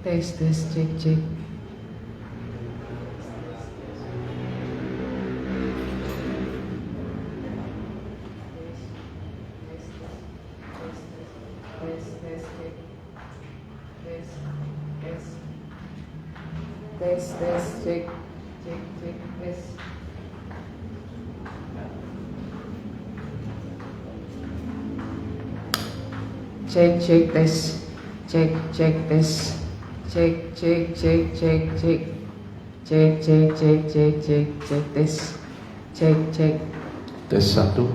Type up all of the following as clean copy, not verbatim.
tes cek cek. Tes cek cek cek tes. Cek cek tes. Cek cek tes. Cek cek cek cek cek. Cek cek cek cek cek cek tes. Cek cek. Tes 1,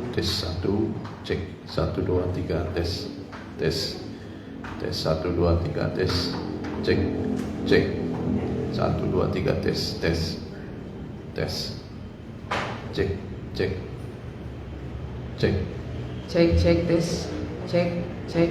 cek 1 2 3 tes. Tes 1 2 3 tes. Cek cek 1 2 3 tes tes. Tes. Cek cek. Cek. Cek cek tes. Cek cek.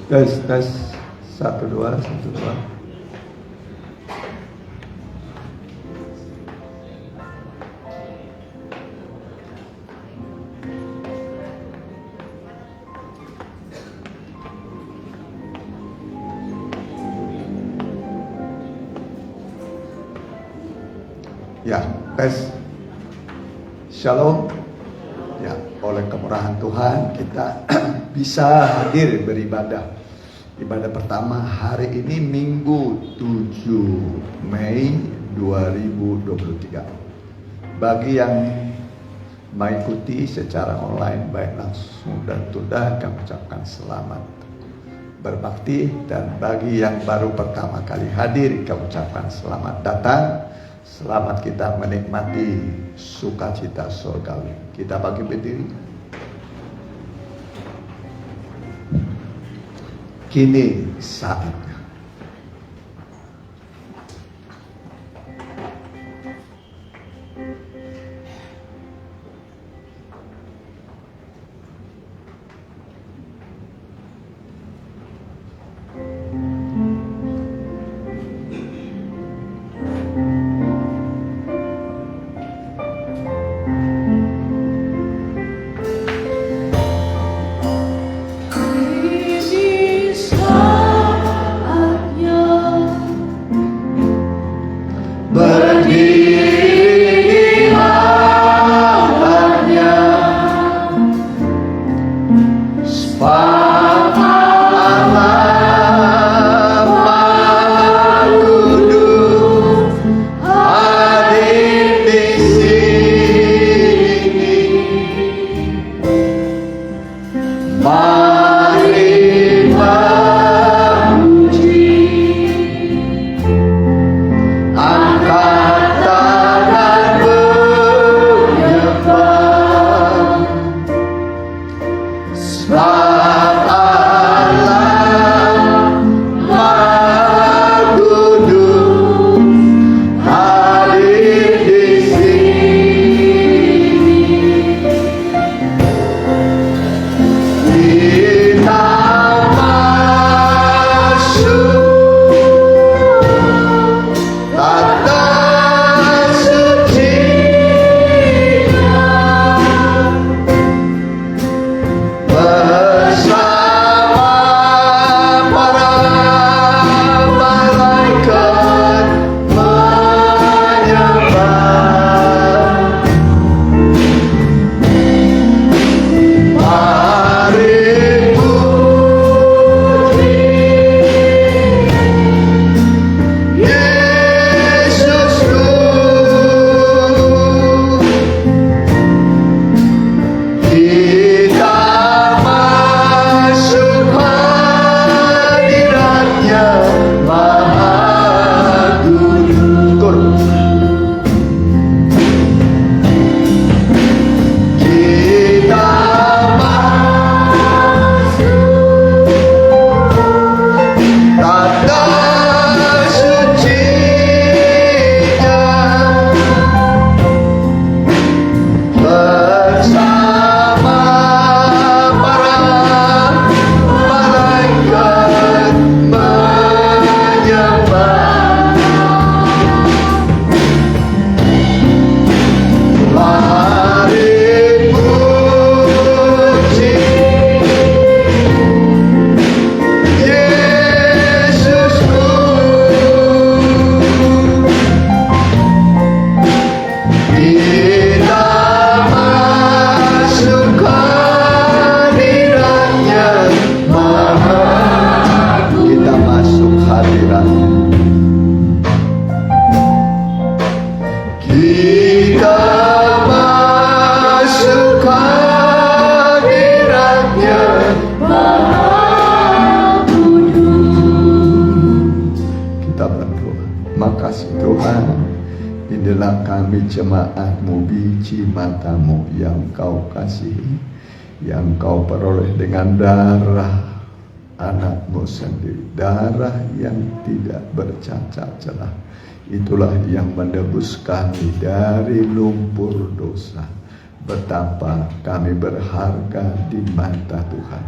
Tes 1 2 1 2. Ya, tes. Shalom. Ya, oleh kemurahan Tuhan kita bisa hadir beribadah. Ibadah pertama hari ini Minggu 7 Mei 2023. Bagi yang mengikuti secara online baik langsung dan tunda, kami ucapkan selamat berbakti. Dan bagi yang baru pertama kali hadir, kami ucapkan selamat datang. Selamat kita menikmati sukacita surgawi. Kita bagi berdiri. Kini saatnya. Inilah kami jemaat-Mu, biji mata-Mu yang Kau kasihi, yang Kau peroleh dengan darah anak-Mu sendiri, darah yang tidak bercacat celah. Itulah yang menebus kami dari lumpur dosa. Betapa kami berharga di mata Tuhan,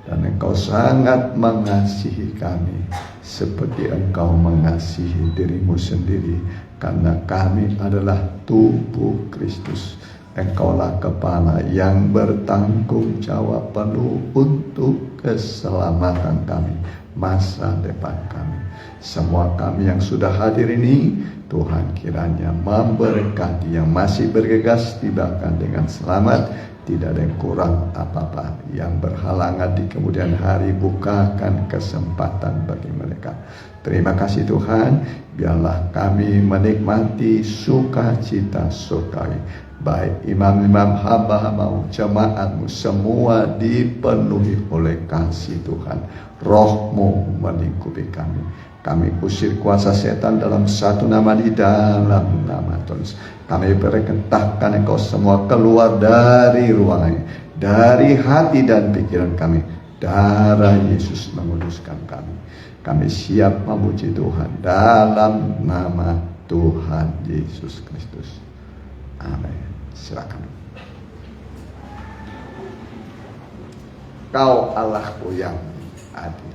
dan Engkau sangat mengasihi kami seperti Engkau mengasihi diri-Mu sendiri. Karena kami adalah tubuh Kristus, Engkaulah kepala yang bertanggung jawab penuh untuk keselamatan kami, masa depan kami. Semua kami yang sudah hadir ini, Tuhan kiranya memberkati yang masih bergegas tibakan dengan selamat, tidak ada yang kurang apa-apa. Yang berhalangan di kemudian hari, bukakan kesempatan bagi mereka. Terima kasih Tuhan, biarlah kami menikmati sukacita surgawi. Baik imam-imam, hamba-hambamu, jemaatmu, semua dipenuhi oleh kasih Tuhan. Roh-Mu melingkupi kami. Kami usir kuasa setan dalam satu nama, di dalam nama Tuhan. Kami perintahkan Engkau semua keluar dari ruangan, dari hati dan pikiran kami. Darah Yesus menguduskan kami. Kami siap memuji Tuhan dalam nama Tuhan Yesus Kristus. Amin. Silakan. Kau Allahku yang adil.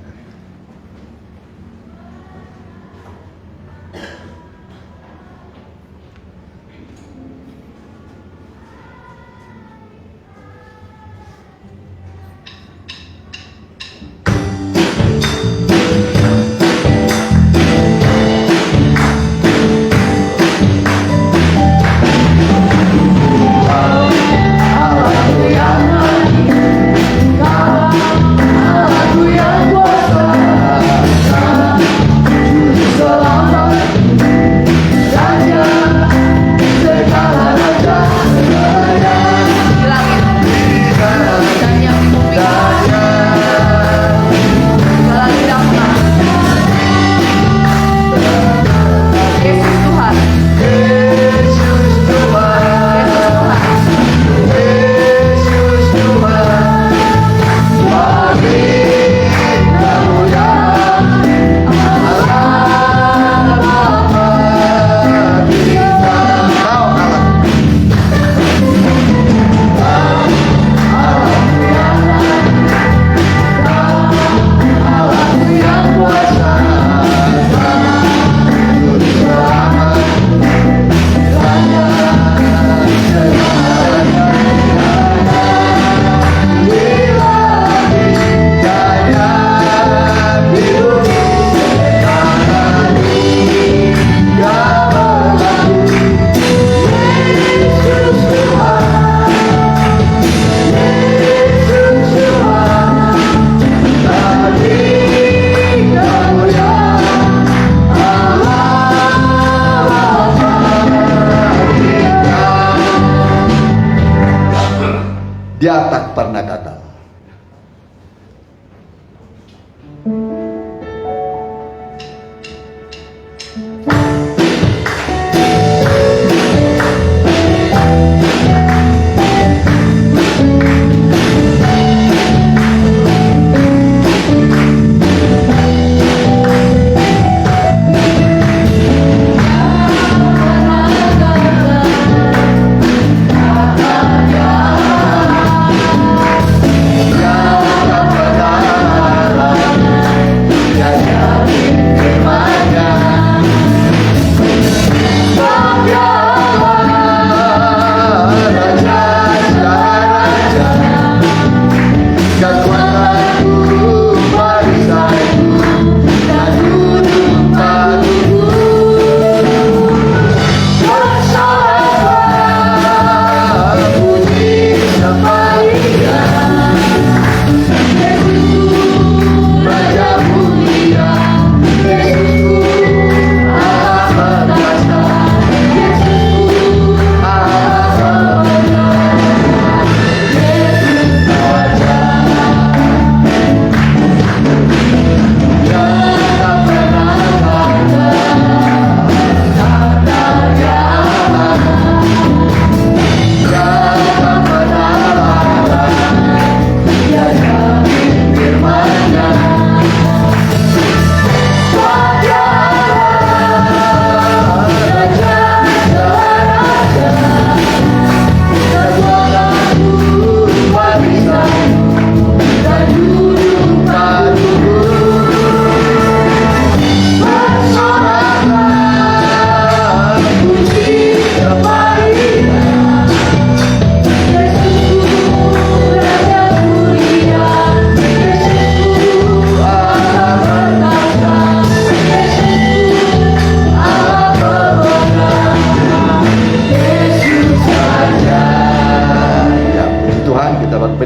Dia tak pernah gagal.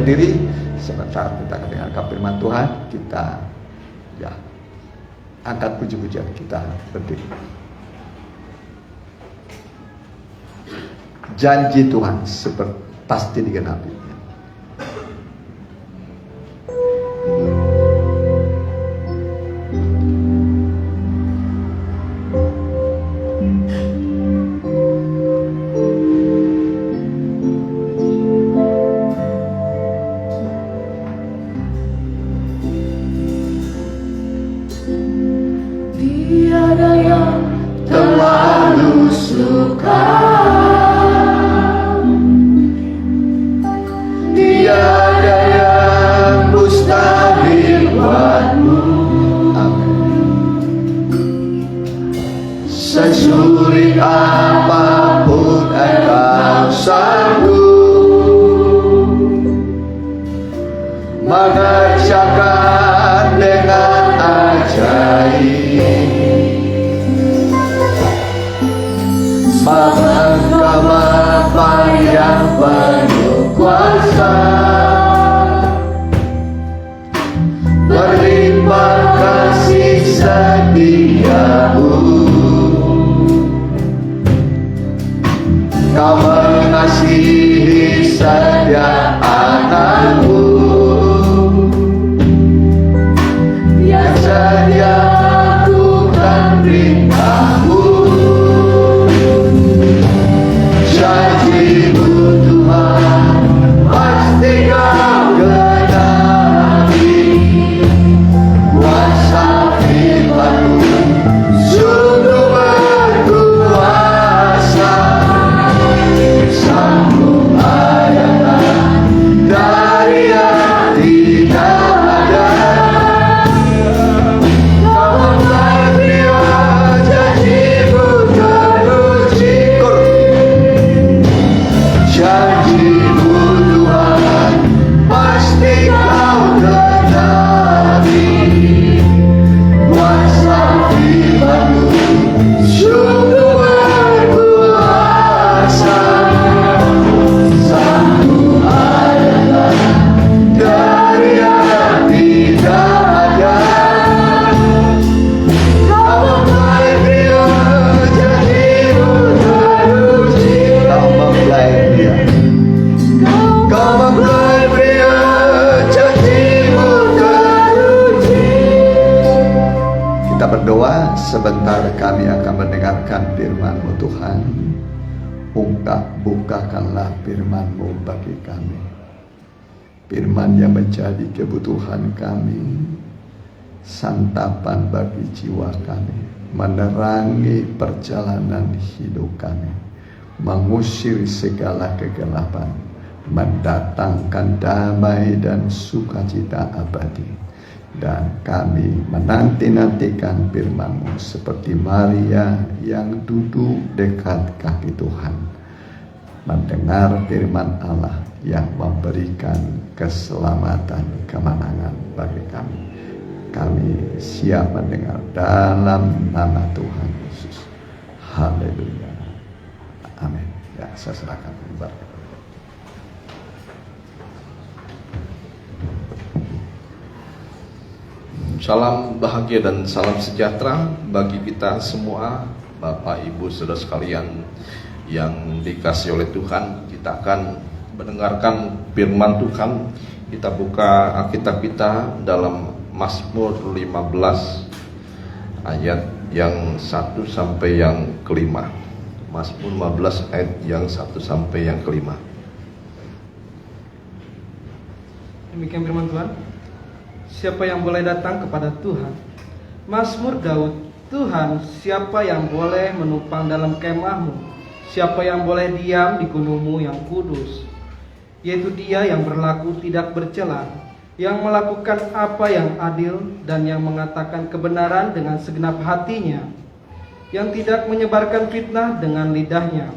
berdiri sebentar kita mendengarkan firman Tuhan. Kita angkat puji-pujian, kita berdiri. Janji Tuhan pasti digenapi. Tiada yang terlalu suka, tiada yang mustahil buatmu. Sesulit apapun engkau sanggup mengerjakan dengan ajaib. Engkau Bapa yang penuh kuasa, berlimpah kasih setiamu. Kau mengasihi setiap anakmu yang sedia melakukan perintahmu. Janjimu Tuhan pasti kau genapi. Kuasa firman-Mu sungguh berkuasa. Sambung ayat dari yang tidak ada. Kau mempercaya janjimu teruji. Janjimu Tuhan pasti kau genapi. Kuasa firman-Mu sungguh berkuasa. Sambung ayat dari yang tidak ada. Kau mempelai janjimu teruji. Kau mempelai dia. Kau mempelai pria janjimu teruji. Kita berdoa sebentar, kami akan mendengarkan firman-Mu Tuhan. Bukakanlah firman-Mu bagi kami. Firman yang menjadi kebutuhan kami, santapan bagi jiwa kami, menerangi perjalanan hidup kami, mengusir segala kegelapan, mendatangkan damai dan sukacita abadi. Dan kami menanti-nantikan firman-Mu seperti Maria yang duduk dekat kaki Tuhan, mendengar firman Allah yang memberikan keselamatan, kemenangan bagi kami. Kami siap mendengar dalam nama Tuhan Yesus. Haleluya. Amin. Ya, saya serahkan ibadah. Salam bahagia dan salam sejahtera bagi kita semua, Bapak Ibu Saudara sekalian yang dikasihi oleh Tuhan. Kita akan mendengarkan firman Tuhan. Kita buka Alkitab kita dalam Mazmur 15 ayat yang 1 sampai yang kelima. Mazmur 15 ayat yang 1 sampai yang kelima. Demikian firman Tuhan. Siapa yang boleh datang kepada Tuhan? Mazmur Daud. Tuhan, siapa yang boleh menumpang dalam kemah-Mu? Siapa yang boleh diam di gunung-Mu yang kudus? Yaitu dia yang berlaku tidak bercela, yang melakukan apa yang adil, dan yang mengatakan kebenaran dengan segenap hatinya, yang tidak menyebarkan fitnah dengan lidahnya,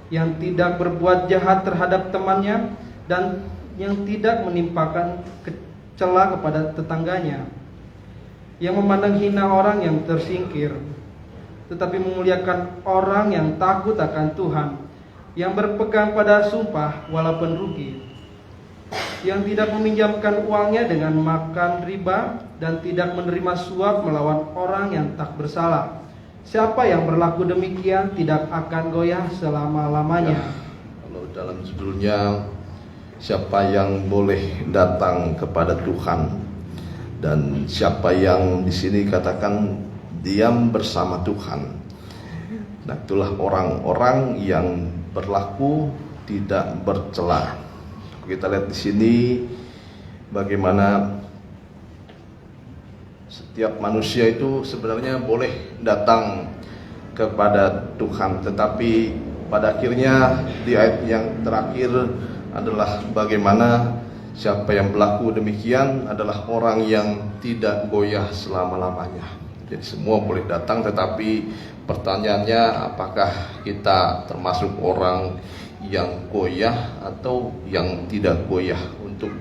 yang tidak berbuat jahat terhadap temannya, dan yang tidak menimpakan celah kepada tetangganya, yang memandang hina orang yang tersingkir, tetapi memuliakan orang yang takut akan Tuhan, yang berpegang pada sumpah walaupun rugi, yang tidak meminjamkan uangnya dengan makan riba, dan tidak menerima suap melawan orang yang tak bersalah. Siapa yang berlaku demikian tidak akan goyah selama-lamanya. Kalau dalam judulnya, siapa yang boleh datang kepada Tuhan, dan siapa yang di sini katakan diam bersama Tuhan. Nah, itulah orang-orang yang berlaku tidak bercela. Kita lihat di sini bagaimana setiap manusia itu sebenarnya boleh datang kepada Tuhan, tetapi pada akhirnya di ayat yang terakhir adalah bagaimana siapa yang berlaku demikian adalah orang yang tidak goyah selama-lamanya. Jadi semua boleh datang, tetapi pertanyaannya apakah kita termasuk orang yang goyah atau yang tidak goyah untuk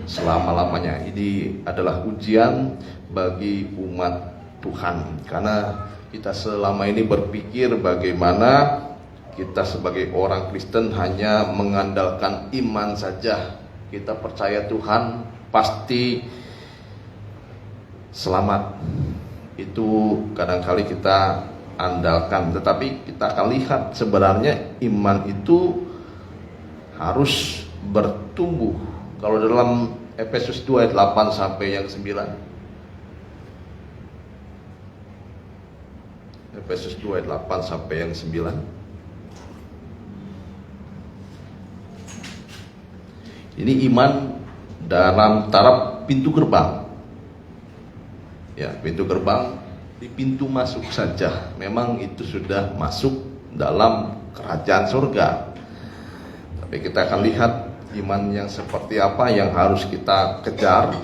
selama-lamanya. Ini adalah ujian bagi umat Tuhan, karena kita selama ini berpikir bagaimana kita sebagai orang Kristen hanya mengandalkan iman saja. Kita percaya Tuhan pasti selamat. Itu kadang-kali kita andalkan, tetapi kita akan lihat sebenarnya iman itu harus bertumbuh. Kalau dalam Efesus 2 ayat 8 sampai yang 9, Efesus 2 ayat 8 sampai yang 9. Ini iman dalam taraf pintu gerbang. Ya, pintu gerbang, di pintu masuk saja memang itu sudah masuk dalam kerajaan surga. Tapi kita akan lihat iman yang seperti apa yang harus kita kejar.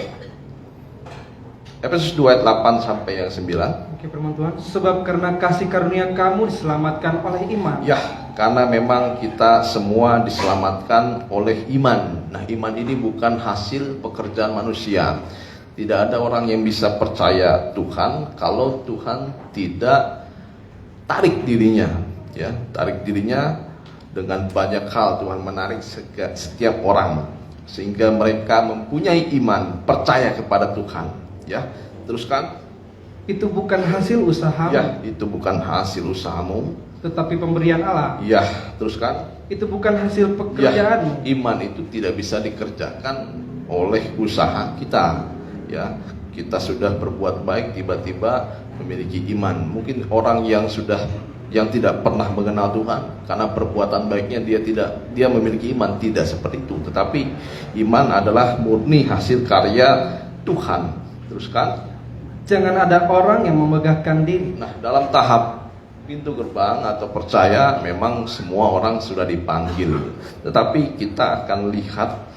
Efesus 2 ayat 8 sampai yang 9. Oke, firman Tuhan. Sebab karena kasih karunia kamu diselamatkan oleh iman. Ya, karena memang kita semua diselamatkan oleh iman. Nah, iman ini bukan hasil pekerjaan manusia. Tidak ada orang yang bisa percaya Tuhan kalau Tuhan tidak tarik dirinya, ya, tarik dirinya dengan banyak hal. Tuhan menarik setiap orang sehingga mereka mempunyai iman, percaya kepada Tuhan, ya. Teruskan. Itu bukan hasil usahamu, Ya, itu bukan hasil usahamu, tetapi pemberian Allah. ya. Teruskan. Itu bukan hasil Ya, pekerjaanmu. iman itu tidak bisa dikerjakan oleh usaha kita. Ya, kita sudah berbuat baik tiba-tiba memiliki iman. Mungkin orang yang tidak pernah mengenal Tuhan karena perbuatan baiknya dia memiliki iman, tidak seperti itu. Tetapi iman adalah murni hasil karya Tuhan. Teruskan. Jangan ada orang yang memegahkan diri. Nah, dalam tahap pintu gerbang atau percaya memang semua orang sudah dipanggil. Tetapi kita akan lihat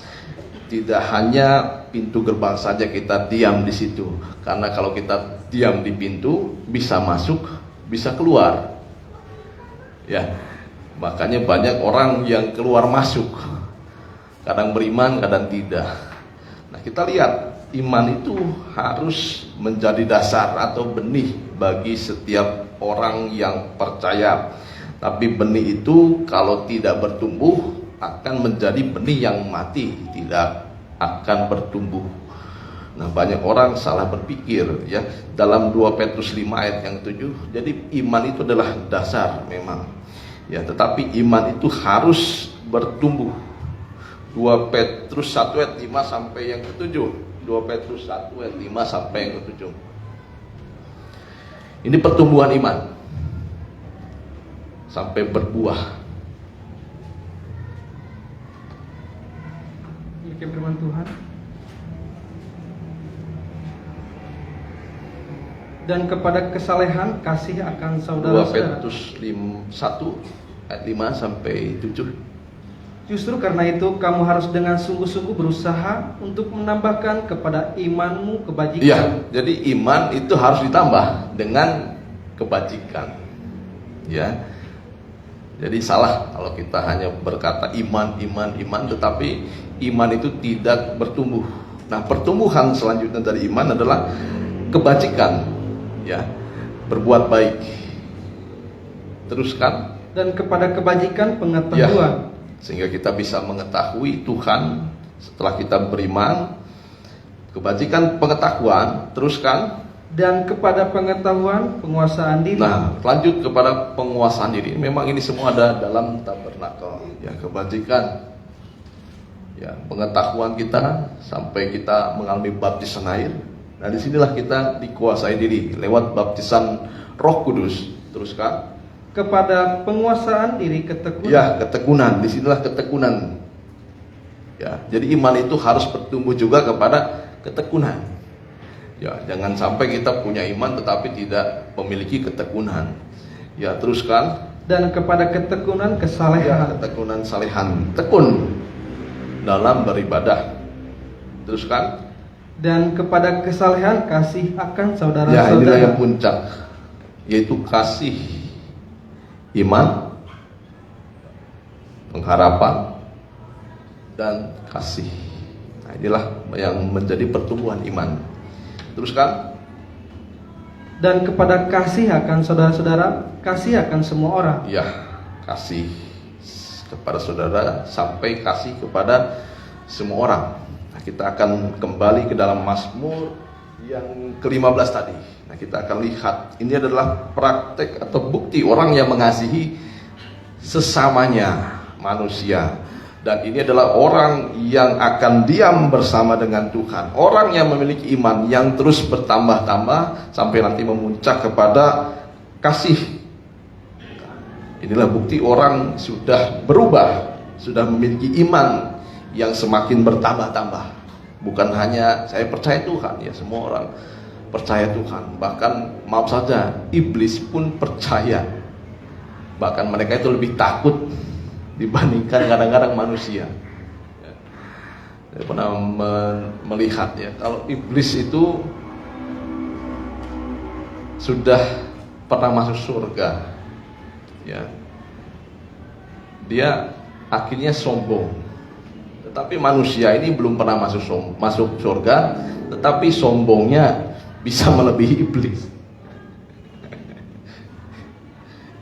tidak hanya pintu gerbang saja kita diam di situ. Karena kalau kita diam di pintu, bisa masuk, bisa keluar. Ya, makanya banyak orang yang keluar masuk. Kadang beriman, kadang tidak. Nah, kita lihat iman itu harus menjadi dasar atau benih bagi setiap orang yang percaya. Tapi benih itu kalau tidak bertumbuh akan menjadi benih yang mati, tidak akan bertumbuh. Nah, banyak orang salah berpikir, ya. Dalam 2 Petrus 5 ayat yang 7, jadi iman itu adalah dasar memang. Ya, tetapi iman itu harus bertumbuh. 2 Petrus 1 ayat 5 sampai yang ke-7. 2 Petrus 1 ayat 5 sampai yang ke-7. Ini pertumbuhan iman sampai berbuah. Demikian firman Tuhan. Dan kepada kesalehan kasih akan 2 saudara-saudara. Petrus 1 ayat 5 sampai 7. Justru karena itu kamu harus dengan sungguh-sungguh berusaha untuk menambahkan kepada imanmu kebajikan. Iya, jadi iman itu harus ditambah dengan kebajikan. Ya. Jadi salah kalau kita hanya berkata iman, tetapi iman itu tidak bertumbuh. Nah, pertumbuhan selanjutnya dari iman adalah kebajikan, ya, berbuat baik. Teruskan. Dan kepada kebajikan pengetahuan. Ya, sehingga kita bisa mengetahui Tuhan, Setelah kita beriman, kebajikan, pengetahuan, teruskan. Dan kepada pengetahuan, penguasaan diri. Nah, lanjut kepada penguasaan diri. Memang ini semua ada dalam tabernakel. Ya, kebajikan, ya, pengetahuan kita sampai kita mengalami baptisan air. Nah, disinilah kita dikuasai diri lewat baptisan Roh Kudus. Teruskan. Kepada penguasaan diri, ketekunan. Ya, ketekunan. Disinilah ketekunan. Ya, jadi iman itu harus bertumbuh juga kepada ketekunan. Ya, jangan sampai kita punya iman tetapi tidak memiliki ketekunan. Ya, teruskan. Dan kepada ketekunan, kesalehan. Ya, ketekunan salehan. Tekun dalam beribadah. Teruskan. Dan kepada kesalehan, kasih akan Ya, saudara-saudara. inilah yang puncak, yaitu kasih, iman, pengharapan, dan kasih. Nah, inilah yang menjadi pertumbuhan iman. Teruskan. Dan kepada kasih akan saudara-saudara, kasih akan semua orang. Ya, kasih kepada saudara sampai kasih kepada semua orang. Nah, kita akan kembali ke dalam Mazmur yang ke-15 tadi. Nah, kita akan lihat ini adalah praktek atau bukti orang yang mengasihi sesamanya manusia. Dan ini adalah orang yang akan diam bersama dengan Tuhan. Orang yang memiliki iman yang terus bertambah-tambah sampai nanti memuncak kepada kasih. Inilah bukti orang sudah berubah, sudah memiliki iman yang semakin bertambah-tambah. Bukan hanya saya percaya Tuhan, ya semua orang percaya Tuhan. Bahkan maaf saja, iblis pun percaya. Bahkan mereka itu lebih takut dibandingkan kadang-kadang manusia. Saya pernah melihat ya, kalau iblis itu sudah pernah masuk surga, ya, dia akhirnya sombong. Tetapi manusia ini belum pernah masuk surga, tetapi sombongnya bisa melebihi iblis.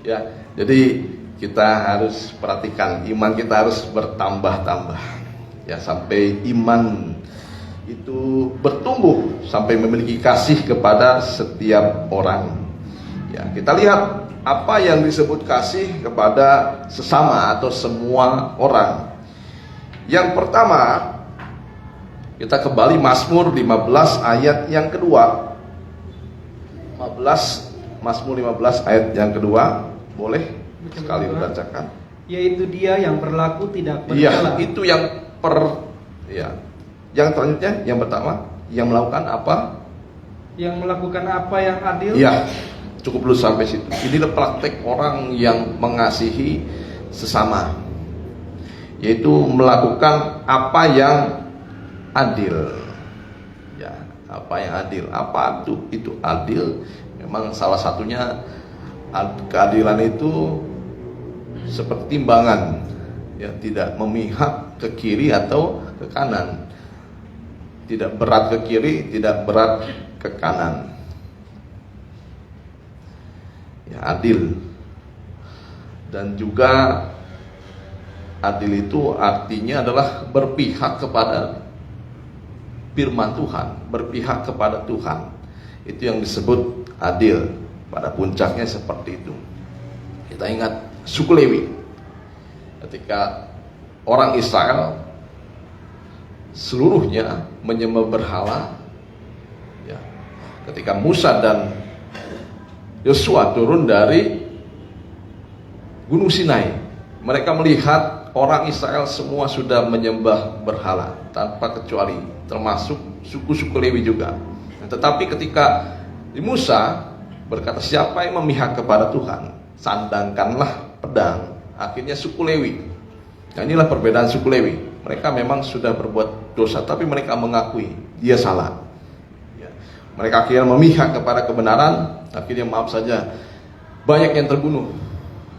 Ya, jadi kita harus perhatikan, iman kita harus bertambah-tambah. Ya, sampai iman itu bertumbuh sampai memiliki kasih kepada setiap orang. Ya, kita lihat apa yang disebut kasih kepada sesama atau semua orang. Yang pertama, kita kembali Mazmur 15 ayat yang kedua. Mazmur 15 ayat yang kedua, boleh sekali dibacakan. Yaitu dia yang berlaku tidak Iya, bercela. itu yang yang selanjutnya, yang pertama, yang melakukan apa? Yang melakukan apa yang adil. Iya, cukup dulu sampai situ. Inilah praktek orang yang mengasihi sesama, yaitu melakukan apa yang adil. Ya, apa yang adil? Apa itu adil? Memang salah satunya keadilan itu seperti timbangan, ya, tidak memihak ke kiri atau ke kanan, tidak berat ke kiri, tidak berat ke kanan. Ya, adil. Dan juga adil itu artinya adalah berpihak kepada firman Tuhan, berpihak kepada Tuhan. Itu yang disebut adil. Pada puncaknya seperti itu. Kita ingat suku Lewi, ketika orang Israel seluruhnya menyembah berhala, ya, ketika Musa dan Yosua turun dari Gunung Sinai, mereka melihat orang Israel semua sudah menyembah berhala tanpa kecuali, termasuk suku-suku Lewi juga. Tetapi ketika di Musa berkata, siapa yang memihak kepada Tuhan, sandangkanlah pedang. Akhirnya suku Lewi. Nah, inilah perbedaan suku Lewi. Mereka memang sudah berbuat dosa, tapi mereka mengakui dia salah. Ya. Mereka akhirnya memihak kepada kebenaran. Akhirnya maaf saja, banyak yang terbunuh.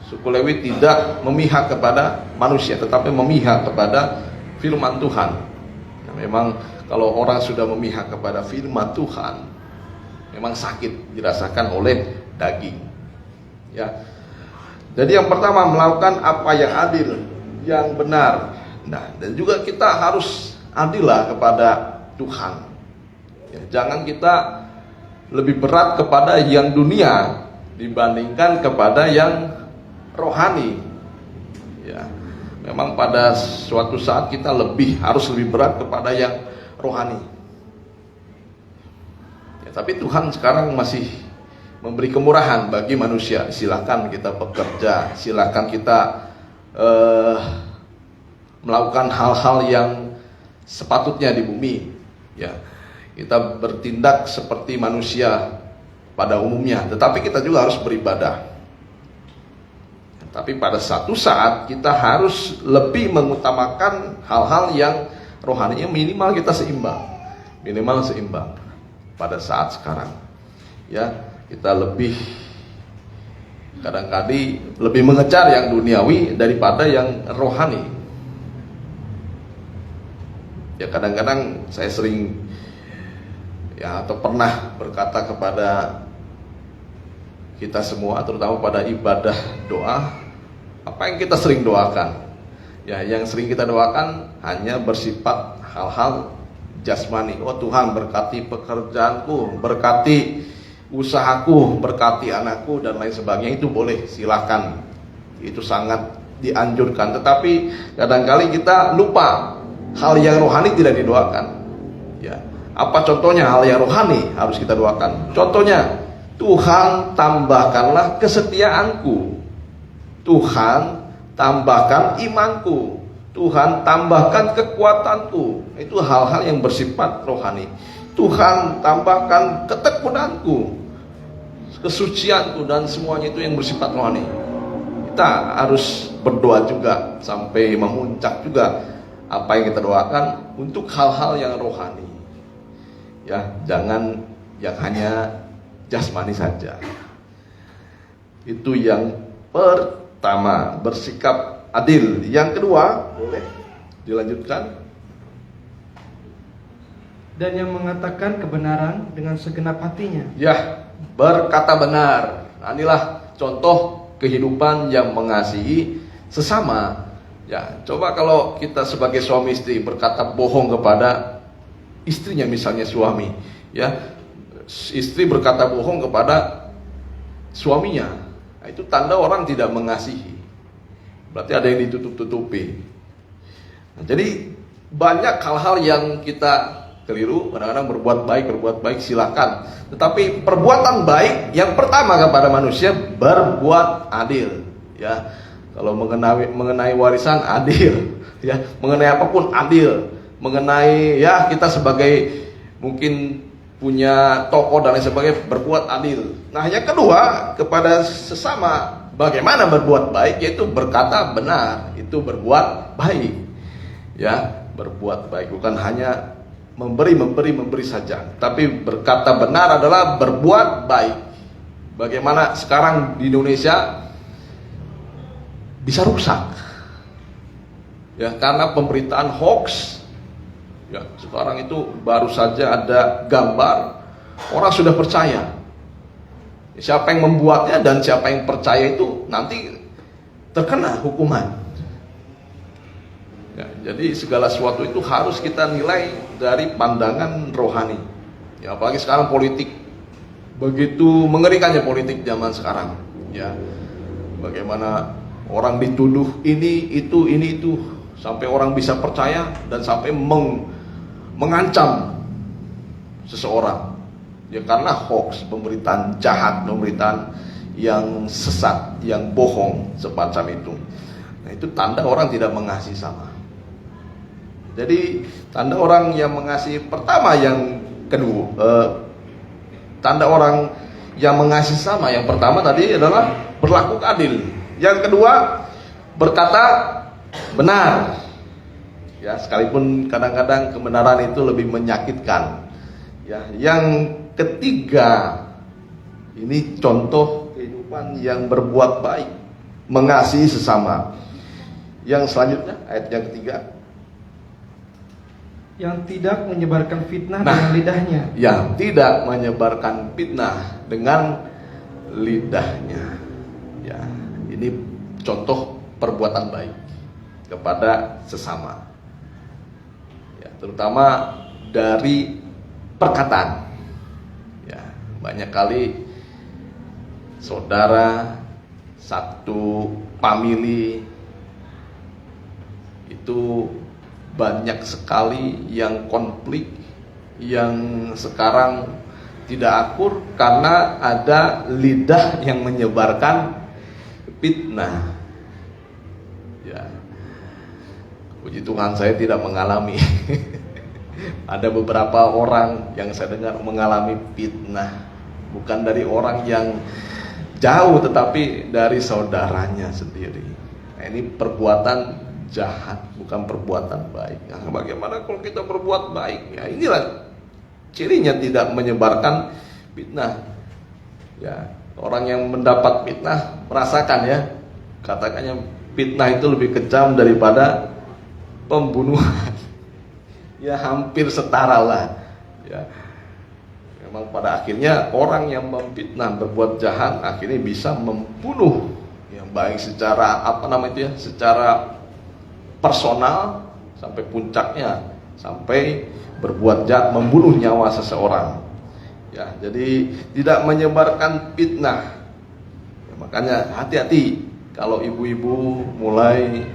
Suku Lewi tidak memihak kepada manusia, tetapi memihak kepada firman Tuhan. Nah, memang kalau orang sudah memihak kepada firman Tuhan, memang sakit dirasakan oleh daging. Ya. Jadi yang pertama, melakukan apa yang adil, yang benar. Nah, dan juga kita harus adillah kepada Tuhan. Ya, jangan kita lebih berat kepada yang dunia dibandingkan kepada yang rohani. Ya, memang pada suatu saat kita harus lebih berat kepada yang rohani. Ya, tapi Tuhan sekarang masih memberi kemurahan bagi manusia. Silakan kita bekerja, silakan kita melakukan hal-hal yang sepatutnya di bumi. Ya, kita bertindak seperti manusia pada umumnya, tetapi kita juga harus beribadah. Tapi pada satu saat kita harus lebih mengutamakan hal-hal yang rohaninya, minimal kita seimbang. Minimal seimbang pada saat sekarang. Ya, kita kadang-kadang lebih mengejar yang duniawi daripada yang rohani. Ya, kadang-kadang saya sering atau pernah berkata kepada kita semua, terutama pada ibadah doa, apa yang kita sering doakan? Ya, yang sering kita doakan hanya bersifat hal-hal jasmani. Oh Tuhan, berkati pekerjaanku, berkati usahaku, berkati anakku, dan lain sebagainya. Itu boleh, silakan. Itu sangat dianjurkan. Tetapi kadang-kali kita lupa hal yang rohani tidak didoakan. Ya, apa contohnya hal yang rohani harus kita doakan? Contohnya, Tuhan tambahkanlah kesetiaanku, Tuhan tambahkan imanku, Tuhan tambahkan kekuatanku. Itu hal-hal yang bersifat rohani. Tuhan tambahkan ketekunanku, kesucianku, dan semuanya itu yang bersifat rohani. Kita harus berdoa juga sampai memuncak juga apa yang kita doakan untuk hal-hal yang rohani. Ya, jangan yang hanya jasmani saja. Itu yang pertama, bersikap adil. Yang kedua, boleh dilanjutkan. Dan yang mengatakan kebenaran dengan segenap hatinya. Ya, berkata benar. Nah, inilah contoh kehidupan yang mengasihi sesama. Ya, coba kalau kita sebagai suami istri berkata bohong kepada istrinya, misalnya suami, ya, istri berkata bohong kepada suaminya, nah, itu tanda orang tidak mengasihi. Berarti ada yang ditutup-tutupi. Nah, jadi banyak hal-hal yang kita keliru. Kadang-kadang berbuat baik silakan. Tetapi perbuatan baik yang pertama kepada manusia, berbuat adil. Ya, kalau mengenai warisan adil. Ya, mengenai apapun adil. Mengenai ya kita sebagai mungkin punya toko dan lain sebagainya, berbuat adil. Nah, yang kedua kepada sesama, bagaimana berbuat baik, yaitu berkata benar, itu berbuat baik. Ya, berbuat baik bukan hanya memberi saja, tapi berkata benar adalah berbuat baik. Bagaimana sekarang di Indonesia bisa rusak? Ya, karena pemberitaan hoax. Ya, sekarang itu baru saja ada gambar, orang sudah percaya. Siapa yang membuatnya dan siapa yang percaya itu nanti terkena hukuman. Ya, jadi segala sesuatu itu harus kita nilai dari pandangan rohani. Ya, apalagi sekarang politik, begitu mengerikannya politik zaman sekarang. Ya, bagaimana orang dituduh ini itu, sampai orang bisa percaya dan sampai mengancam seseorang. Ya, karena hoax, pemberitaan jahat, pemberitaan yang sesat, yang bohong semacam itu. Nah, itu tanda orang tidak mengasihi sama. Jadi tanda orang yang mengasihi, pertama, yang kedua, tanda orang yang mengasihi sama, yang pertama tadi adalah berlaku adil. Yang kedua, berkata benar. Ya, sekalipun kadang-kadang kebenaran itu lebih menyakitkan. Ya, yang ketiga, ini contoh kehidupan yang berbuat baik, mengasihi sesama. Yang selanjutnya, ayat yang ketiga, yang tidak menyebarkan fitnah dengan lidahnya. Yang tidak menyebarkan fitnah dengan lidahnya. Ya, ini contoh perbuatan baik kepada sesama. Ya, terutama dari perkataan. Ya, banyak kali saudara satu famili itu banyak sekali yang konflik, yang sekarang tidak akur karena ada lidah yang menyebarkan fitnah. Ya, puji Tuhan saya tidak mengalami. Ada beberapa orang yang saya dengar mengalami fitnah, bukan dari orang yang jauh tetapi dari saudaranya sendiri. Nah, ini perbuatan jahat, bukan perbuatan baik. Nah, bagaimana kalau kita berbuat baik? Ya, inilah cirinya tidak menyebarkan fitnah. Ya, orang yang mendapat fitnah merasakan ya, katakannya fitnah itu lebih kejam daripada pembunuhan. Ya, hampir setara lah. Ya, memang pada akhirnya orang yang memfitnah berbuat jahat akhirnya bisa membunuh, yang baik secara secara personal sampai puncaknya, sampai berbuat jahat membunuh nyawa seseorang. Ya, jadi tidak menyebarkan fitnah. Ya, makanya hati-hati kalau ibu-ibu mulai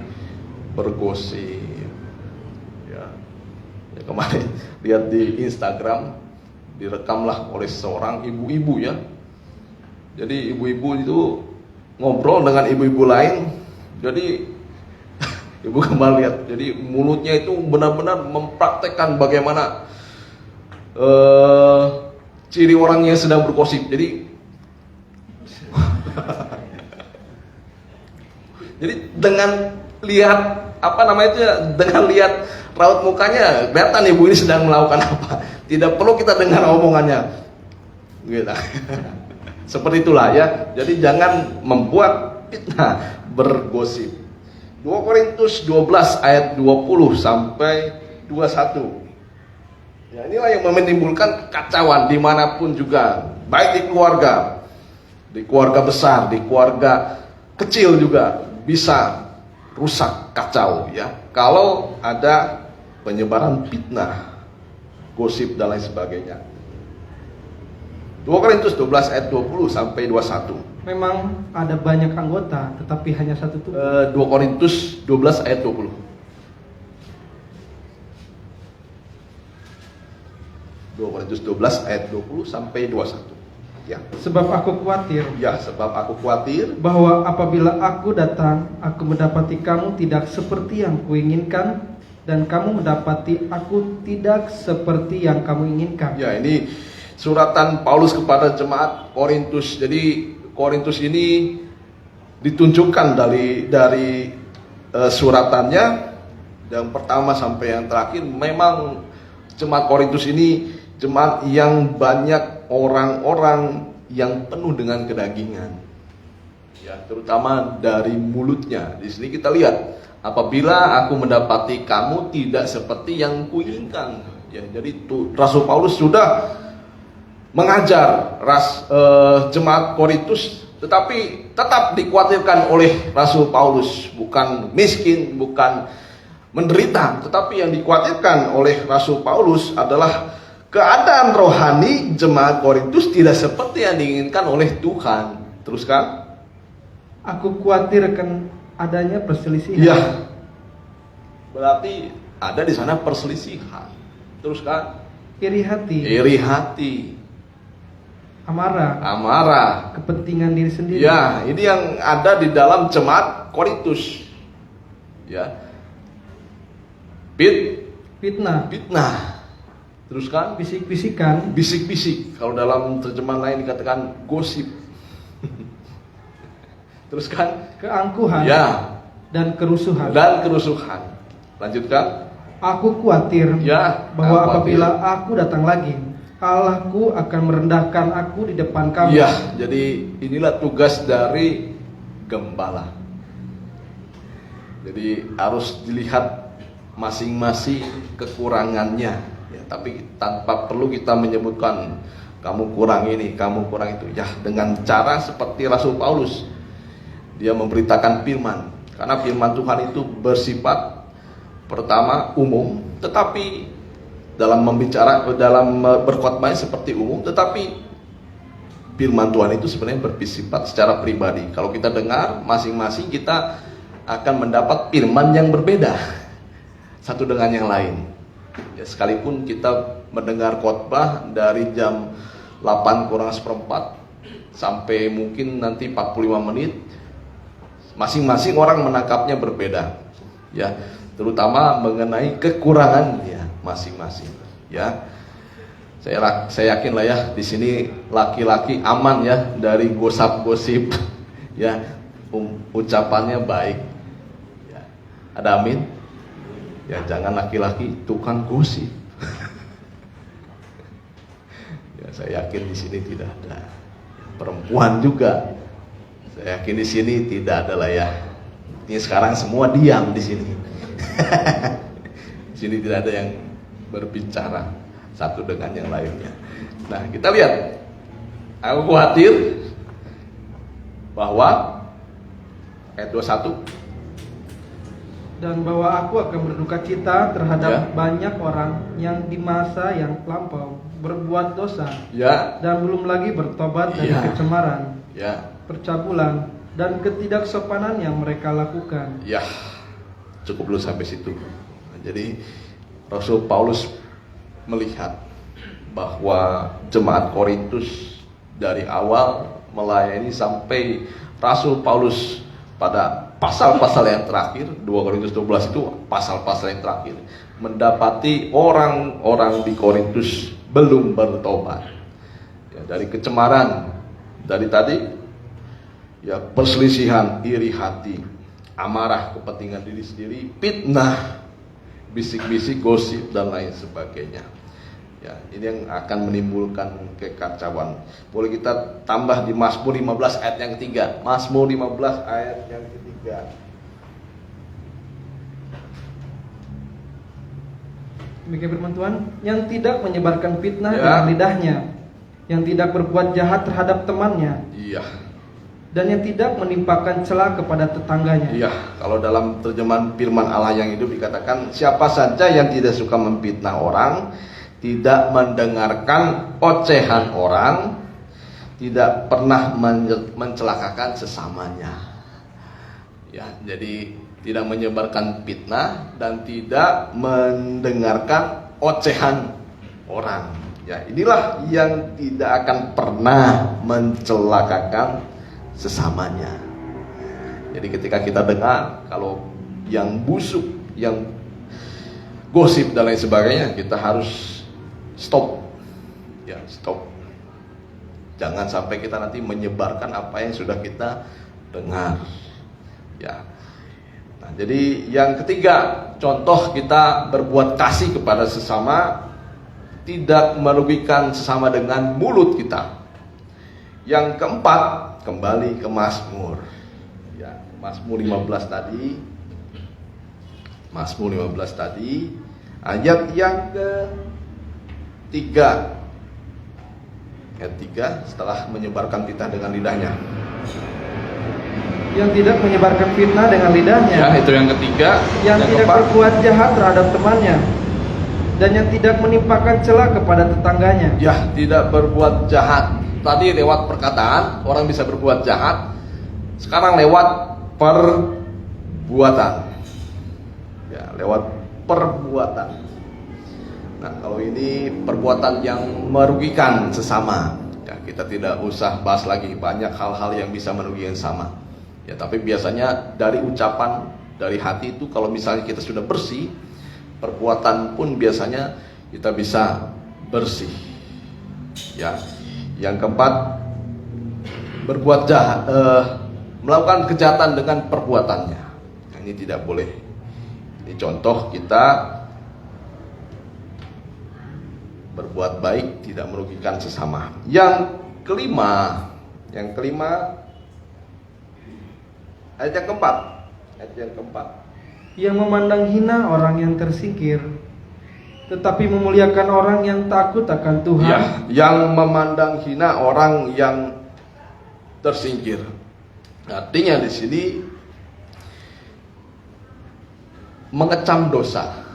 bergosip. Ya, kemarin lihat di Instagram direkamlah oleh seorang ibu-ibu ya. Jadi ibu-ibu itu ngobrol dengan ibu-ibu lain. Jadi ibu kembali lihat, jadi mulutnya itu benar-benar mempraktekkan bagaimana ciri orang yang sedang bergosip. Jadi dengan lihat dengan lihat raut mukanya kelihatan ibu ini sedang melakukan apa. Tidak perlu kita dengar omongannya. Gitu. Seperti itulah ya. Jadi jangan membuat fitnah, bergosip. 2 Korintus 12 ayat 20 sampai 21. Ya, inilah yang menimbulkan kacauan dimanapun juga, baik di keluarga besar, di keluarga kecil juga bisa rusak, kacau ya. Kalau ada penyebaran fitnah, gosip dan lain sebagainya. 2 Korintus 12 ayat 20 sampai 21. Memang ada banyak anggota, tetapi hanya satu tubuh. 2 Korintus 12 ayat 20. 2 Korintus 12 ayat 20 sampai 21. Ya. Sebab aku khawatir. Ya, sebab aku khawatir Bahwa apabila aku datang, aku mendapati kamu tidak seperti yang kuinginkan, dan kamu mendapati aku tidak seperti yang kamu inginkan. Ya, ini suratan Paulus kepada jemaat Korintus. Jadi Korintus ini ditunjukkan dari suratannya yang pertama sampai yang terakhir. Memang jemaat Korintus ini jemaat yang banyak orang-orang yang penuh dengan kedagingan. Ya, terutama dari mulutnya. Di sini kita lihat, apabila aku mendapati kamu tidak seperti yang kuinginkan. Ya, jadi Rasul Paulus sudah mengajar jemaat Korintus, tetapi tetap dikhawatirkan oleh Rasul Paulus. Bukan miskin, bukan menderita, tetapi yang dikhawatirkan oleh Rasul Paulus adalah keadaan rohani jemaat Korintus tidak seperti yang diinginkan oleh Tuhan. Teruskan. Aku khawatirkan adanya perselisihan. Iya. Berarti ada di sana perselisihan. Teruskan. Iri hati. Iri hati. Amarah. Kepentingan diri sendiri. Ya, ini yang ada di dalam jemaat Korintus. Ya. Fitnah. Teruskan. Bisik-bisikan. Bisik-bisik. Kalau dalam terjemahan lain dikatakan gosip. Teruskan. Keangkuhan. Ya. Dan kerusuhan. Lanjutkan. Aku khawatir bahwa apabila aku datang lagi, Allahku akan merendahkan aku di depan kamu. Ya, jadi inilah tugas dari gembala. Jadi harus dilihat masing-masing kekurangannya. Ya, tapi tanpa perlu kita menyebutkan kamu kurang ini, kamu kurang itu. Ya, dengan cara seperti Rasul Paulus, dia memberitakan firman. Karena firman Tuhan itu bersifat pertama umum, tetapi dalam berkhotbah seperti umum, tetapi firman Tuhan itu sebenarnya bersifat secara pribadi. Kalau kita dengar, masing-masing kita akan mendapat firman yang berbeda satu dengan yang lain. Ya, sekalipun kita mendengar khotbah dari jam 8 kurang seperempat sampai mungkin nanti 45 menit, masing-masing orang menangkapnya berbeda. Ya, terutama mengenai kekurangannya masing-masing. Ya, saya yakin lah ya, di sini laki-laki aman ya dari gosip-gosip. Ya, ucapannya baik. Ya, ada amin. Ya, jangan laki-laki tukang gosip. Ya, saya yakin di sini tidak ada. Perempuan juga, saya yakin di sini tidak ada lah ya. Ini sekarang semua diam di sini. Di sini tidak ada yang berbicara satu dengan yang lainnya. Nah, kita lihat. Aku khawatir bahwa ayat 21, dan bahwa aku akan berduka cita terhadap banyak orang yang di masa yang lampau berbuat dosa, dan belum lagi bertobat dari kecemaran, percabulan, dan ketidaksopanan yang mereka lakukan. Ya, cukup dulu sampai situ. Jadi Rasul Paulus melihat bahwa jemaat Korintus dari awal melayani sampai Rasul Paulus pada pasal-pasal yang terakhir, 2 Korintus 12 itu pasal-pasal yang terakhir, mendapati orang-orang di Korintus belum bertobat. Ya, dari kecemaran, dari tadi ya perselisihan, iri hati, amarah, kepentingan diri sendiri, fitnah, bisik-bisik, gosip, dan lain sebagainya. Ya, ini yang akan menimbulkan kekacauan. Boleh kita tambah di Mazmur 15 ayat yang ketiga. Mazmur 15 ayat yang ketiga. Demikian firman Tuhan, yang tidak menyebarkan fitnah dengan lidahnya, yang tidak berbuat jahat terhadap temannya, dan yang tidak menimpakan cela kepada tetangganya. Iya, kalau dalam terjemahan firman Allah yang hidup dikatakan, siapa saja yang tidak suka memfitnah orang, tidak mendengarkan ocehan orang, tidak pernah mencelakakan sesamanya. Ya, jadi tidak menyebarkan fitnah dan tidak mendengarkan ocehan orang. Ya, inilah yang tidak akan pernah mencelakakan sesamanya. Jadi ketika kita dengar kalau yang busuk, yang gosip dan lain sebagainya, kita harus stop. Ya, stop. Jangan sampai kita nanti menyebarkan apa yang sudah kita dengar. Ya. Nah, jadi yang ketiga, contoh kita berbuat kasih kepada sesama, tidak merugikan sesama dengan mulut kita. Yang keempat, kembali ke Mazmur. Ya, Mazmur 15 tadi. Mazmur 15 tadi, ayat yang ke-3. Ayat 3, setelah menyebarkan fitnah dengan lidahnya. Yang tidak menyebarkan fitnah dengan lidahnya. Ya, itu yang ketiga. Yang tidak berbuat jahat terhadap temannya, dan yang tidak menimpakan cela kepada tetangganya. Ya, tidak berbuat jahat. Tadi lewat perkataan orang bisa berbuat jahat. Sekarang lewat perbuatan. Ya, lewat perbuatan. Nah, kalau ini perbuatan yang merugikan sesama, ya kita tidak usah bahas lagi. Banyak hal-hal yang bisa merugikan sama. Ya, tapi biasanya dari ucapan, dari hati itu kalau misalnya kita sudah bersih, perbuatan pun biasanya kita bisa bersih. Ya, yang keempat, berbuat jahat, melakukan kejahatan dengan perbuatannya. Nah, ini tidak boleh. Ini contoh kita berbuat baik, tidak merugikan sesama. Yang kelima, ayat yang keempat, yang memandang hina orang yang tersingkir, tetapi memuliakan orang yang takut akan Tuhan. Ya, yang memandang hina orang yang tersingkir. Artinya di sini mengecam dosa.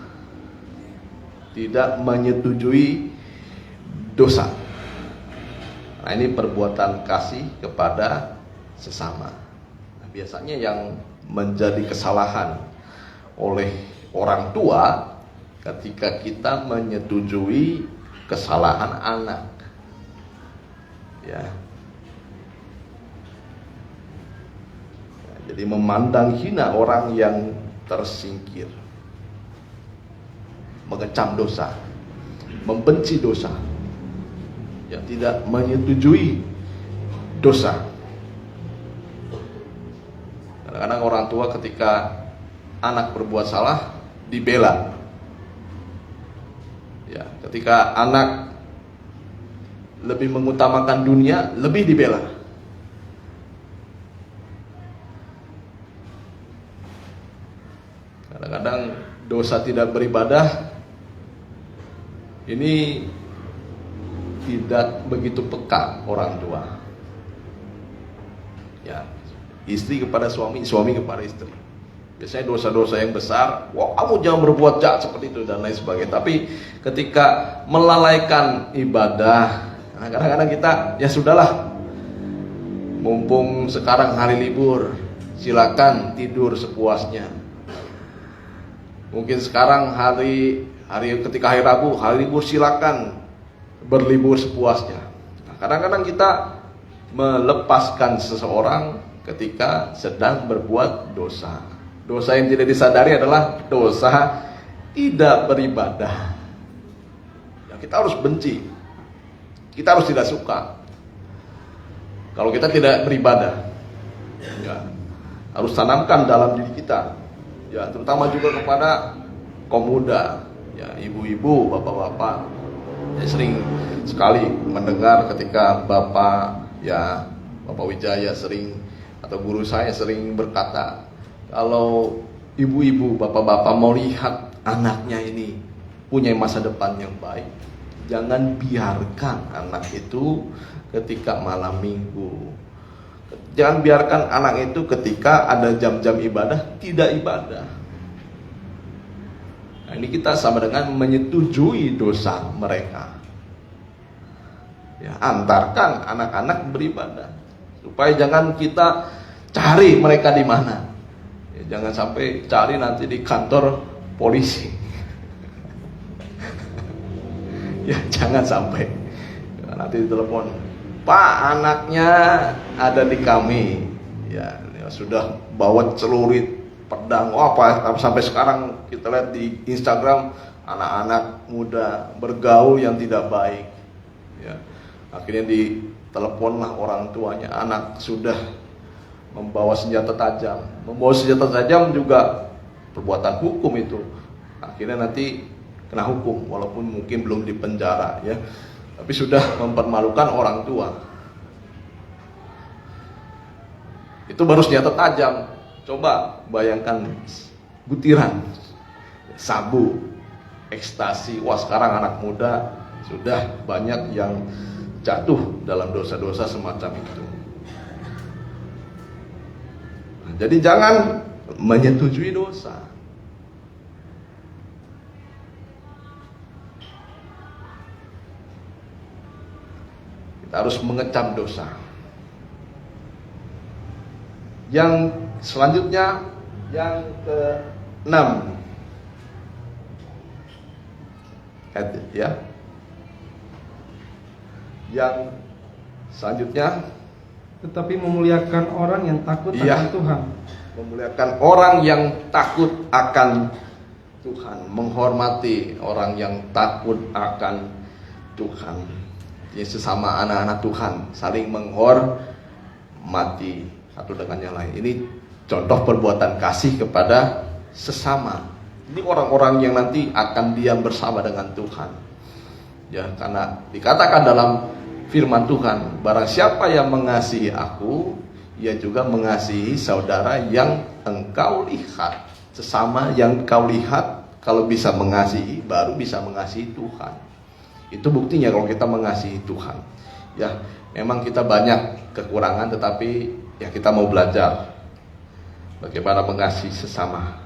tidak menyetujui dosa. Nah, ini perbuatan kasih kepada sesama. Nah, biasanya yang menjadi kesalahan oleh orang tua ketika kita menyetujui kesalahan anak. Ya. Jadi memandang hina orang yang tersingkir, mengecam dosa, membenci dosa, yang tidak menyetujui dosa. Kadang-kadang orang tua ketika anak berbuat salah dibela. Ya, ketika anak lebih mengutamakan dunia, lebih dibela. Kadang-kadang dosa tidak beribadah ini tidak begitu peka orang tua. Ya, istri kepada suami, suami kepada istri. Biasanya dosa-dosa yang besar, wah kamu jangan berbuat jahat seperti itu dan lain sebagainya. Tapi ketika melalaikan ibadah, nah, kadang-kadang kita ya sudahlah, mumpung sekarang hari libur, silakan tidur sepuasnya. Mungkin sekarang hari ketika hari Rabu, hari libur, silakan berlibur sepuasnya. Nah, kadang-kadang kita melepaskan seseorang ketika sedang berbuat dosa. Dosa yang tidak disadari adalah dosa tidak beribadah. Ya, kita harus benci. Kita harus tidak suka kalau kita tidak beribadah. Ya, harus tanamkan dalam diri kita. Ya, terutama juga kepada kaum muda, ya, ibu-ibu, bapak-bapak. Saya sering sekali mendengar ketika Bapak Wijaya sering, atau guru saya sering berkata, kalau ibu-ibu, bapak-bapak mau lihat anaknya ini punya masa depan yang baik, jangan biarkan anak itu ketika malam minggu. Jangan biarkan anak itu ketika ada jam-jam ibadah tidak ibadah. Nah, ini kita sama dengan menyetujui dosa mereka. Ya, antarkan anak-anak beribadah supaya jangan kita cari mereka di mana. Ya, jangan sampai cari nanti di kantor polisi. Ya, jangan sampai nanti ditelepon, Pak, anaknya ada di kami. Ya, sudah bawa celurit, pedang, apa sampai sekarang kita lihat di Instagram anak-anak muda bergaul yang tidak baik. Ya, akhirnya diteleponlah orang tuanya, anak sudah membawa senjata tajam. Membawa senjata tajam juga perbuatan hukum itu. Akhirnya nanti kena hukum walaupun mungkin belum dipenjara, ya. Tapi sudah mempermalukan orang tua. Itu baru senjata tajam. Coba bayangkan butiran, sabu, ekstasi. Wah, sekarang anak muda sudah banyak yang jatuh dalam dosa-dosa semacam itu. Nah, jadi jangan menyetujui dosa. Harus mengecam dosa. Yang selanjutnya, yang ke-6, ya. Yang selanjutnya, tetapi memuliakan orang yang takut akan Tuhan. Memuliakan orang yang takut akan Tuhan, menghormati orang yang takut akan Tuhan. Ya, sesama anak-anak Tuhan saling menghormati satu dengan yang lain. Ini contoh perbuatan kasih kepada sesama. Ini orang-orang yang nanti akan diam bersama dengan Tuhan. Ya, karena dikatakan dalam firman Tuhan, barang siapa yang mengasihi aku, ia juga mengasihi saudara yang engkau lihat. Sesama yang kau lihat, kalau bisa mengasihi, baru bisa mengasihi Tuhan. Itu buktinya kalau kita mengasihi Tuhan. Ya, memang kita banyak kekurangan, tetapi ya kita mau belajar bagaimana mengasihi sesama.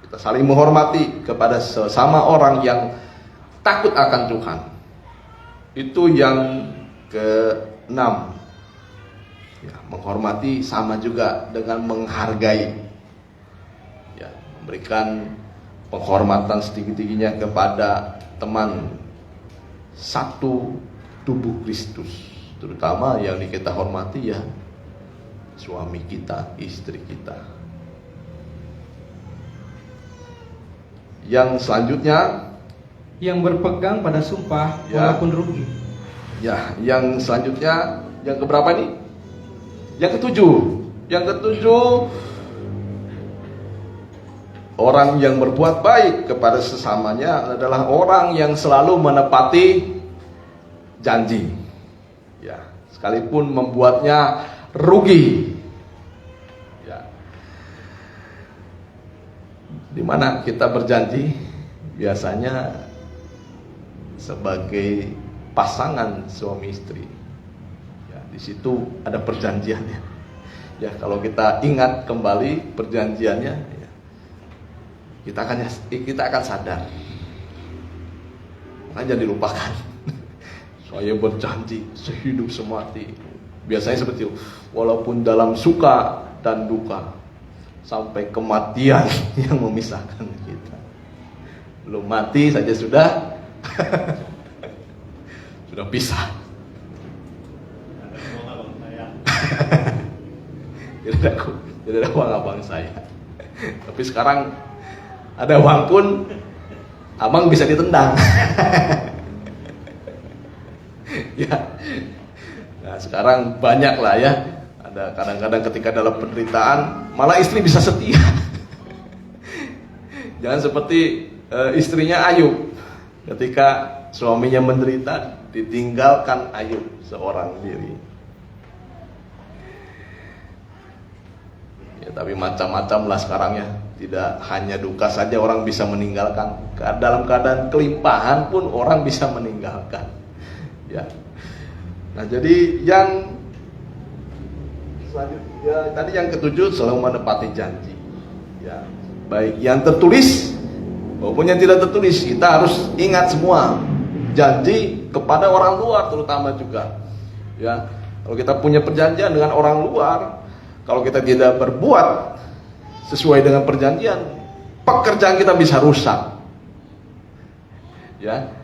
Kita saling menghormati kepada sesama orang yang takut akan Tuhan. Itu yang keenam. Ya, menghormati sama juga dengan menghargai. Ya, memberikan penghormatan setinggi-tingginya kepada teman satu tubuh Kristus, terutama yang kita hormati ya suami kita, istri kita. Yang selanjutnya, yang berpegang pada sumpah Ya. walaupun rugi. ya, yang selanjutnya yang keberapa nih? Yang ketujuh. Yang ketujuh, orang yang berbuat baik kepada sesamanya adalah orang yang selalu menepati janji. Ya, sekalipun membuatnya rugi. Ya. Di mana kita berjanji biasanya sebagai pasangan suami istri. Ya, di situ ada perjanjiannya. Ya, kalau kita ingat kembali perjanjiannya, ya, kita akan sadar. Makanya jangan dilupakan. Saya berjanji sehidup semati. Biasanya seperti itu. Walaupun dalam suka dan duka, sampai kematian yang memisahkan kita. Belum mati saja sudah sudah pisah. Jadi ada uang abang saya. Tapi sekarang ada uang pun abang bisa ditendang. Ya. Nah, sekarang banyak lah ya. Ada kadang-kadang ketika dalam penderitaan malah istri bisa setia. Jangan seperti istrinya Ayub. Ketika suaminya menderita, ditinggalkan Ayub seorang diri. Ya, tapi macam-macam lah sekarang ya. Tidak hanya duka saja orang bisa meninggalkan. Dalam keadaan kelimpahan pun orang bisa meninggalkan. Ya. Nah, jadi yang selanjutnya tadi yang ketujuh, selalu menepati janji. Ya, baik yang tertulis maupun yang tidak tertulis, kita harus ingat semua janji kepada orang luar terutama juga. Ya, kalau kita punya perjanjian dengan orang luar, kalau kita tidak berbuat sesuai dengan perjanjian, pekerjaan kita bisa rusak. Ya,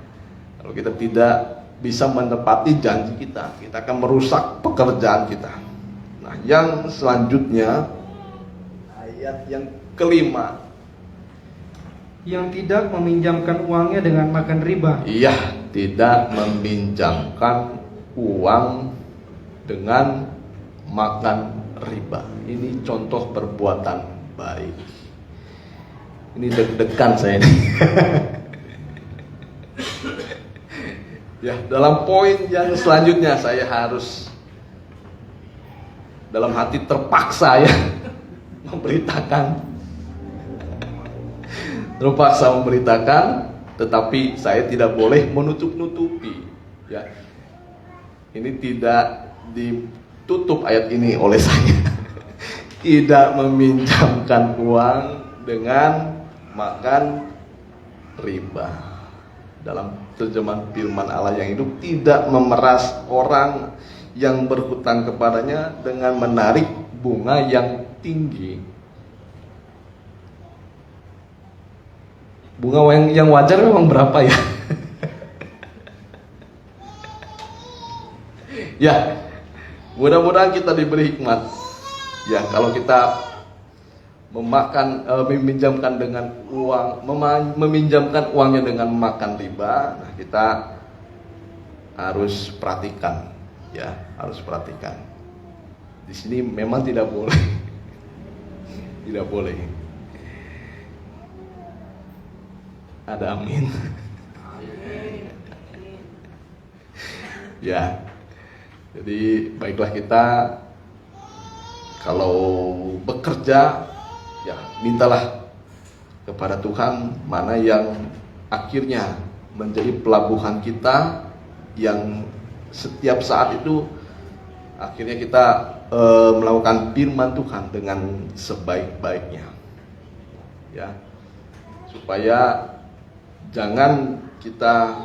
kalau kita tidak bisa menepati janji kita akan merusak pekerjaan kita. Nah, yang selanjutnya ayat yang kelima, Yang tidak meminjamkan uangnya dengan makan riba. iya, tidak meminjamkan uang dengan makan riba. Ini contoh perbuatan baik. Ini deg-degan saya ini. Ya, dalam poin yang selanjutnya saya harus dalam hati terpaksa ya memberitakan, tetapi saya tidak boleh menutup-nutupi. Ya, ini tidak ditutup ayat ini oleh saya. Tidak meminjamkan uang dengan makan riba. Dalam terjemahan firman Allah yang hidup, tidak memeras orang yang berhutang kepadanya dengan menarik bunga yang tinggi. Bunga yang wajar memang berapa ya? Ya, mudah-mudahan kita diberi hikmat. Ya, kalau kita meminjamkan dengan uang, meminjamkan uangnya dengan makan riba, nah kita harus perhatikan, ya, harus perhatikan. Di sini memang tidak boleh, tidak boleh. Ada amin. Ya, jadi baiklah kita kalau bekerja, ya mintalah kepada Tuhan mana yang akhirnya menjadi pelabuhan kita, yang setiap saat itu akhirnya kita melakukan firman Tuhan dengan sebaik-baiknya, ya, supaya jangan kita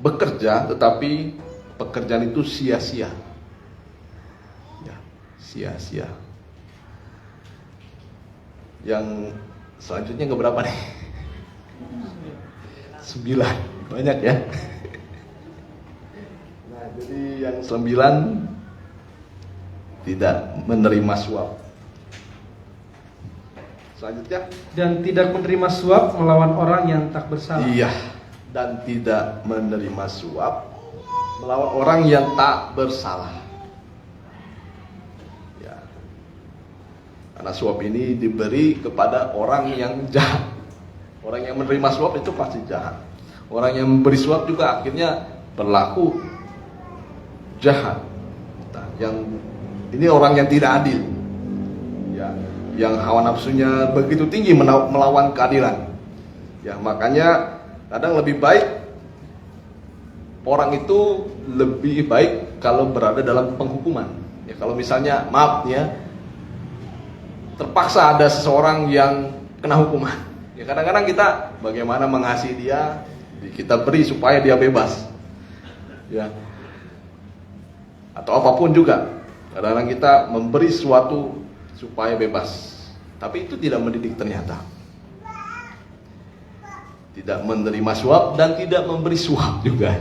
bekerja tetapi pekerjaan itu sia-sia. Ya, sia-sia. Yang selanjutnya ke berapa nih? 9. Banyak ya. Nah, jadi yang 9 tidak menerima suap. Selanjutnya, dan tidak menerima suap melawan orang yang tak bersalah. iya, dan tidak menerima suap melawan orang yang tak bersalah. Ya. Karena suap ini diberi kepada orang yang jahat. Orang yang menerima suap itu pasti jahat. Orang yang memberi suap juga akhirnya berlaku jahat. Nah, yang ini orang yang tidak adil. Ya, yang hawa nafsunya begitu tinggi melawan keadilan. Ya, makanya kadang lebih baik orang itu lebih baik kalau berada dalam penghukuman. Ya, kalau misalnya maaf ya, terpaksa ada seseorang yang kena hukuman. Ya, kadang-kadang kita bagaimana mengasihi dia, kita beri supaya dia bebas. Ya. Atau apapun juga. Kadang-kadang kita memberi sesuatu supaya bebas. Tapi itu tidak mendidik ternyata. Tidak menerima suap dan tidak memberi suap juga.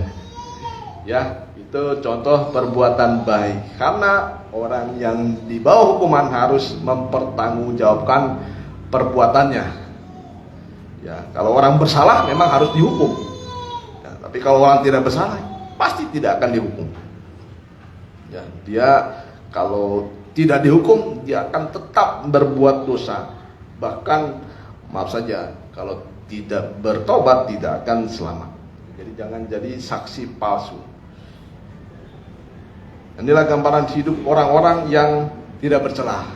Ya, itu contoh perbuatan baik. Karena orang yang di bawah hukuman harus mempertanggungjawabkan perbuatannya. Ya, kalau orang bersalah memang harus dihukum. Ya, tapi kalau orang tidak bersalah pasti tidak akan dihukum. Ya, dia kalau tidak dihukum, dia akan tetap berbuat dosa. Bahkan, maaf saja, kalau tidak bertobat, tidak akan selamat. Jadi jangan jadi saksi palsu. Inilah gambaran hidup orang-orang yang tidak bercelah.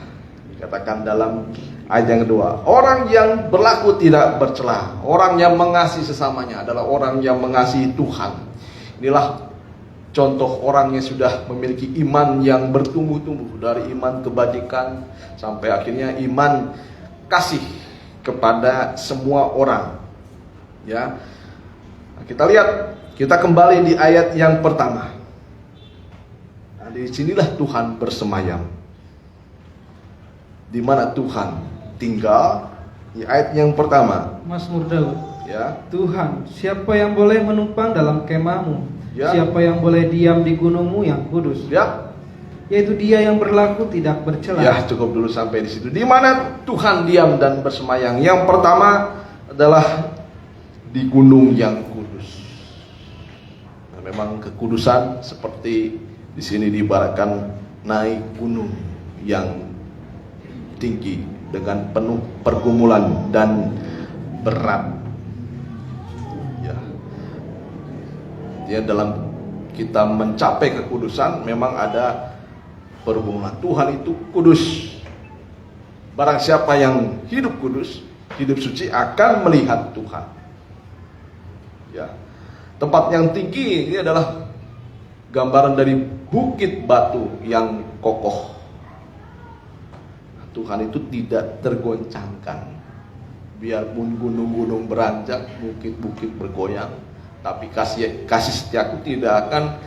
Dikatakan dalam ayat yang kedua, orang yang berlaku tidak bercelah, orang yang mengasihi sesamanya adalah orang yang mengasihi Tuhan. Inilah contoh orang yang sudah memiliki iman yang bertumbuh-tumbuh dari iman kebajikan sampai akhirnya iman kasih kepada semua orang. Ya, kita lihat, kita kembali di ayat yang pertama. Nah, di sinilah Tuhan bersemayam. Di mana Tuhan tinggal? Di ayat yang pertama. Mazmur Daud. Ya. Tuhan, siapa yang boleh menumpang dalam kemahmu? Ya. Siapa yang boleh diam di gunungmu yang kudus? Ya. Yaitu dia yang berlaku tidak bercela. Ya, cukup dulu sampai di situ. Di mana Tuhan diam dan bersemayam? Yang pertama adalah di gunung yang kudus. Nah, memang kekudusan seperti di sini diibaratkan naik gunung yang tinggi dengan penuh pergumulan dan berat. Ya, dalam kita mencapai kekudusan memang ada pergumulan. Tuhan itu kudus. Barang siapa yang hidup kudus, hidup suci akan melihat Tuhan. Ya. Tempat yang tinggi ini adalah gambaran dari bukit batu yang kokoh. Tuhan itu tidak tergoncangkan. Biarpun gunung-gunung beranjak, bukit-bukit bergoyang, tapi kasih setiaku tidak akan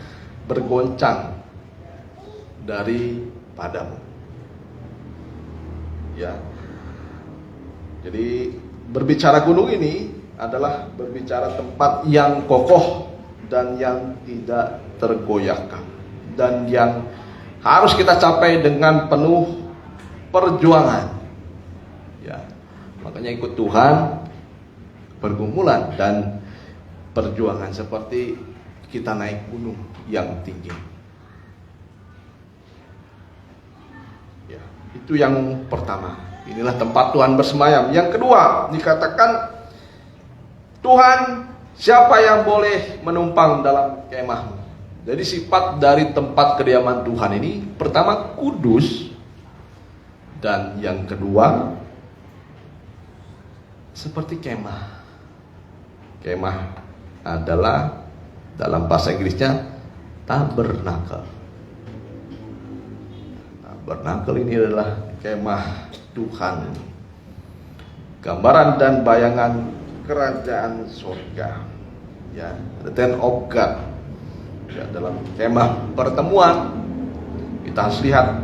bergoncang daripadamu. Ya. Jadi berbicara gunung ini adalah berbicara tempat yang kokoh dan yang tidak tergoyahkan dan yang harus kita capai dengan penuh perjuangan. Ya. Makanya ikut Tuhan, pergumulan dan perjuangan seperti kita naik gunung yang tinggi. Ya, itu yang pertama. Inilah tempat Tuhan bersemayam. Yang kedua, dikatakan Tuhan, siapa yang boleh menumpang dalam kemahmu? Jadi sifat dari tempat kediaman Tuhan ini pertama kudus, dan yang kedua seperti kemah. Kemah adalah dalam bahasa Inggrisnya tabernakel. Tabernakel ini adalah kemah Tuhan, gambaran dan bayangan kerajaan surga. Ya, the tent of God. Ya, dalam kemah pertemuan kita harus lihat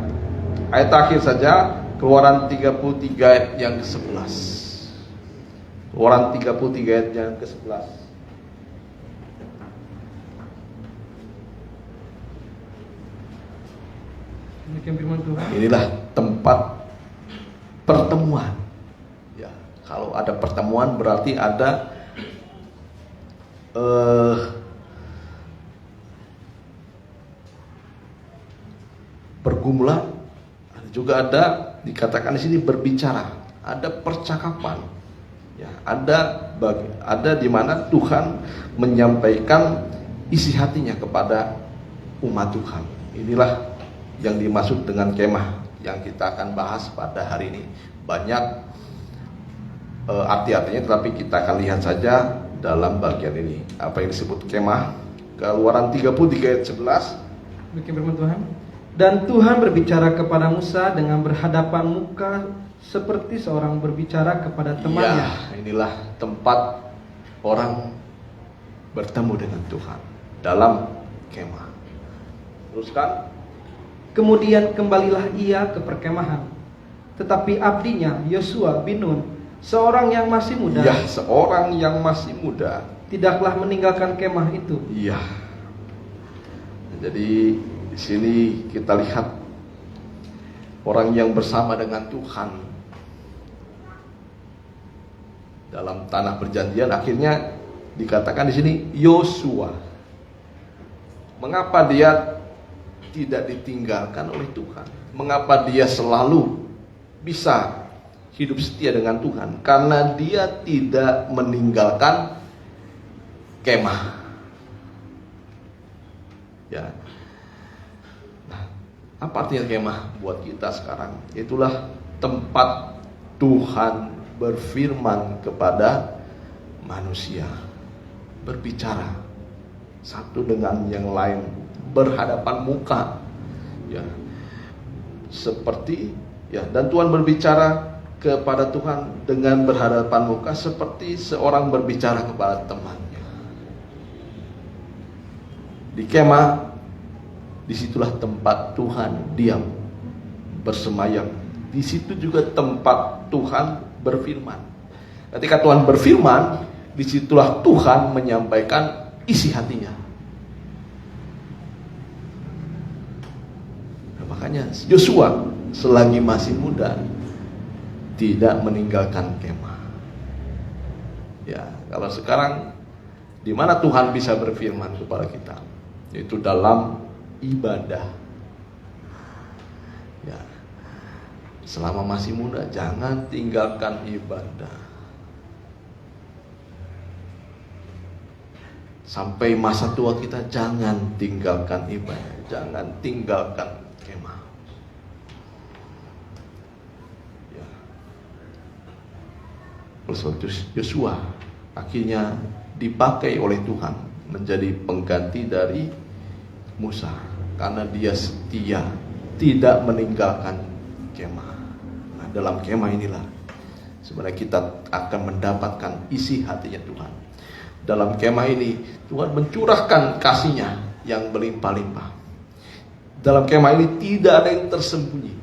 ayat akhir saja, Keluaran 33 ayat yang ke-11. Keluaran 33 ayat yang ke-11. Demikian firman Tuhan. Inilah tempat pertemuan. Ya, kalau ada pertemuan berarti ada pergumulan. Juga ada dikatakan di sini berbicara, ada percakapan. Ya, ada di mana Tuhan menyampaikan isi hatinya kepada umat Tuhan. Inilah yang dimaksud dengan kemah yang kita akan bahas pada hari ini. Banyak arti-artinya, tetapi kita akan lihat saja dalam bagian ini. Apa yang disebut kemah? Keluaran 33 ayat 11. Demikian firman Tuhan. Dan Tuhan berbicara kepada Musa dengan berhadapan muka seperti seorang berbicara kepada temannya. Ya, inilah tempat orang bertemu dengan Tuhan dalam kemah. Teruskan. Kemudian kembalilah ia ke perkemahan. Tetapi abdinya Yosua bin Nun, seorang yang masih muda, Ya, seorang yang masih muda, tidaklah meninggalkan kemah itu. iya. Jadi di sini kita lihat orang yang bersama dengan Tuhan dalam tanah perjanjian, akhirnya dikatakan di sini Yosua. Mengapa dia tidak ditinggalkan oleh Tuhan? Mengapa dia selalu bisa hidup setia dengan Tuhan? Karena dia tidak meninggalkan kemah. Ya. Nah, apa artinya kemah buat kita sekarang? Itulah tempat Tuhan berfirman kepada manusia, berbicara satu dengan yang lain, berhadapan muka, ya, seperti ya, dan Tuhan berbicara kepada Tuhan dengan berhadapan muka seperti seorang berbicara kepada temannya. Di kemah, disitulah tempat Tuhan diam, bersemayam. Di situ juga tempat Tuhan berfirman. Ketika Tuhan berfirman, disitulah Tuhan menyampaikan isi hatinya. Makanya Yosua selagi masih muda tidak meninggalkan kemah. Ya, kalau sekarang di mana Tuhan bisa berfirman kepada kita? Yaitu dalam ibadah. Ya. Selama masih muda jangan tinggalkan ibadah. Sampai masa tua kita jangan tinggalkan ibadah, jangan tinggalkan kemah. Ya. Yosua akhirnya dipakai oleh Tuhan menjadi pengganti dari Musa karena dia setia, tidak meninggalkan kemah. Nah, dalam kemah inilah sebenarnya kita akan mendapatkan isi hatinya Tuhan. Dalam kemah ini Tuhan mencurahkan kasih-Nya yang berlimpah-limpah. Dalam kemah ini tidak ada yang tersembunyi.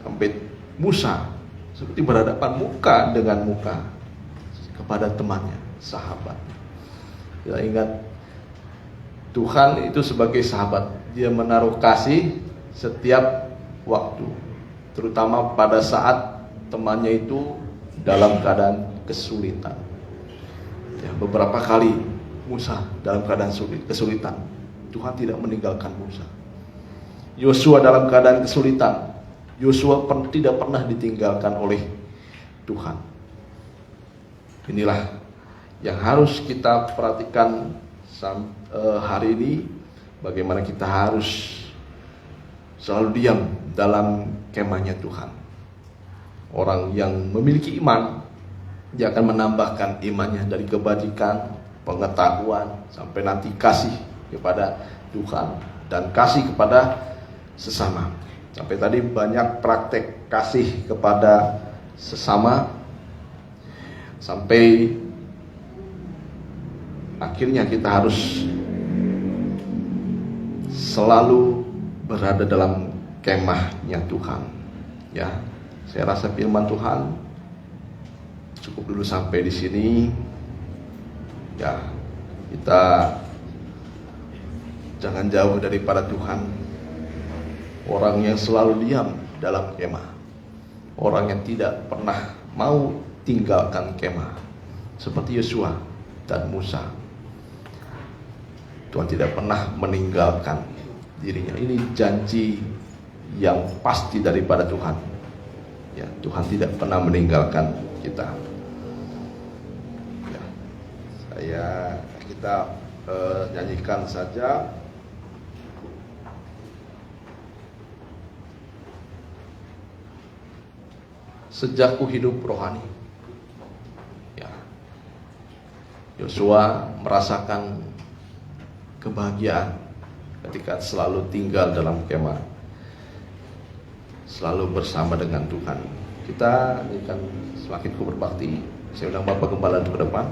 Sampai Musa seperti berhadapan muka dengan muka kepada temannya, sahabatnya. Kita ingat Tuhan itu sebagai sahabat, Dia menaruh kasih setiap waktu, terutama pada saat temannya itu dalam keadaan kesulitan. Ya, beberapa kali Musa dalam keadaan kesulitan, Tuhan tidak meninggalkan Musa. Yosua dalam keadaan kesulitan, Yosua tidak pernah ditinggalkan oleh Tuhan. Inilah yang harus kita perhatikan hari ini, bagaimana kita harus selalu diam dalam kemahnya Tuhan. Orang yang memiliki iman, dia akan menambahkan imannya dari kebajikan, pengetahuan, sampai nanti kasih kepada Tuhan dan kasih kepada sesama. Sampai tadi banyak praktek kasih kepada sesama, sampai akhirnya kita harus selalu berada dalam kemahnya Tuhan. Ya, saya rasa firman Tuhan cukup dulu sampai di sini. Ya, kita jangan jauh daripada Tuhan. Orang yang selalu diam dalam kemah, orang yang tidak pernah mau tinggalkan kemah, seperti Yosua dan Musa. Tuhan tidak pernah meninggalkan dirinya. Ini janji yang pasti daripada Tuhan. Ya, Tuhan tidak pernah meninggalkan kita. Ya, kita nyanyikan saja. Sejak ku hidup rohani. Ya. Yosua merasakan kebahagiaan ketika selalu tinggal dalam kemah, selalu bersama dengan Tuhan. Kita akan semakin ku berbakti. Saya undang Bapak Gembala ke depan.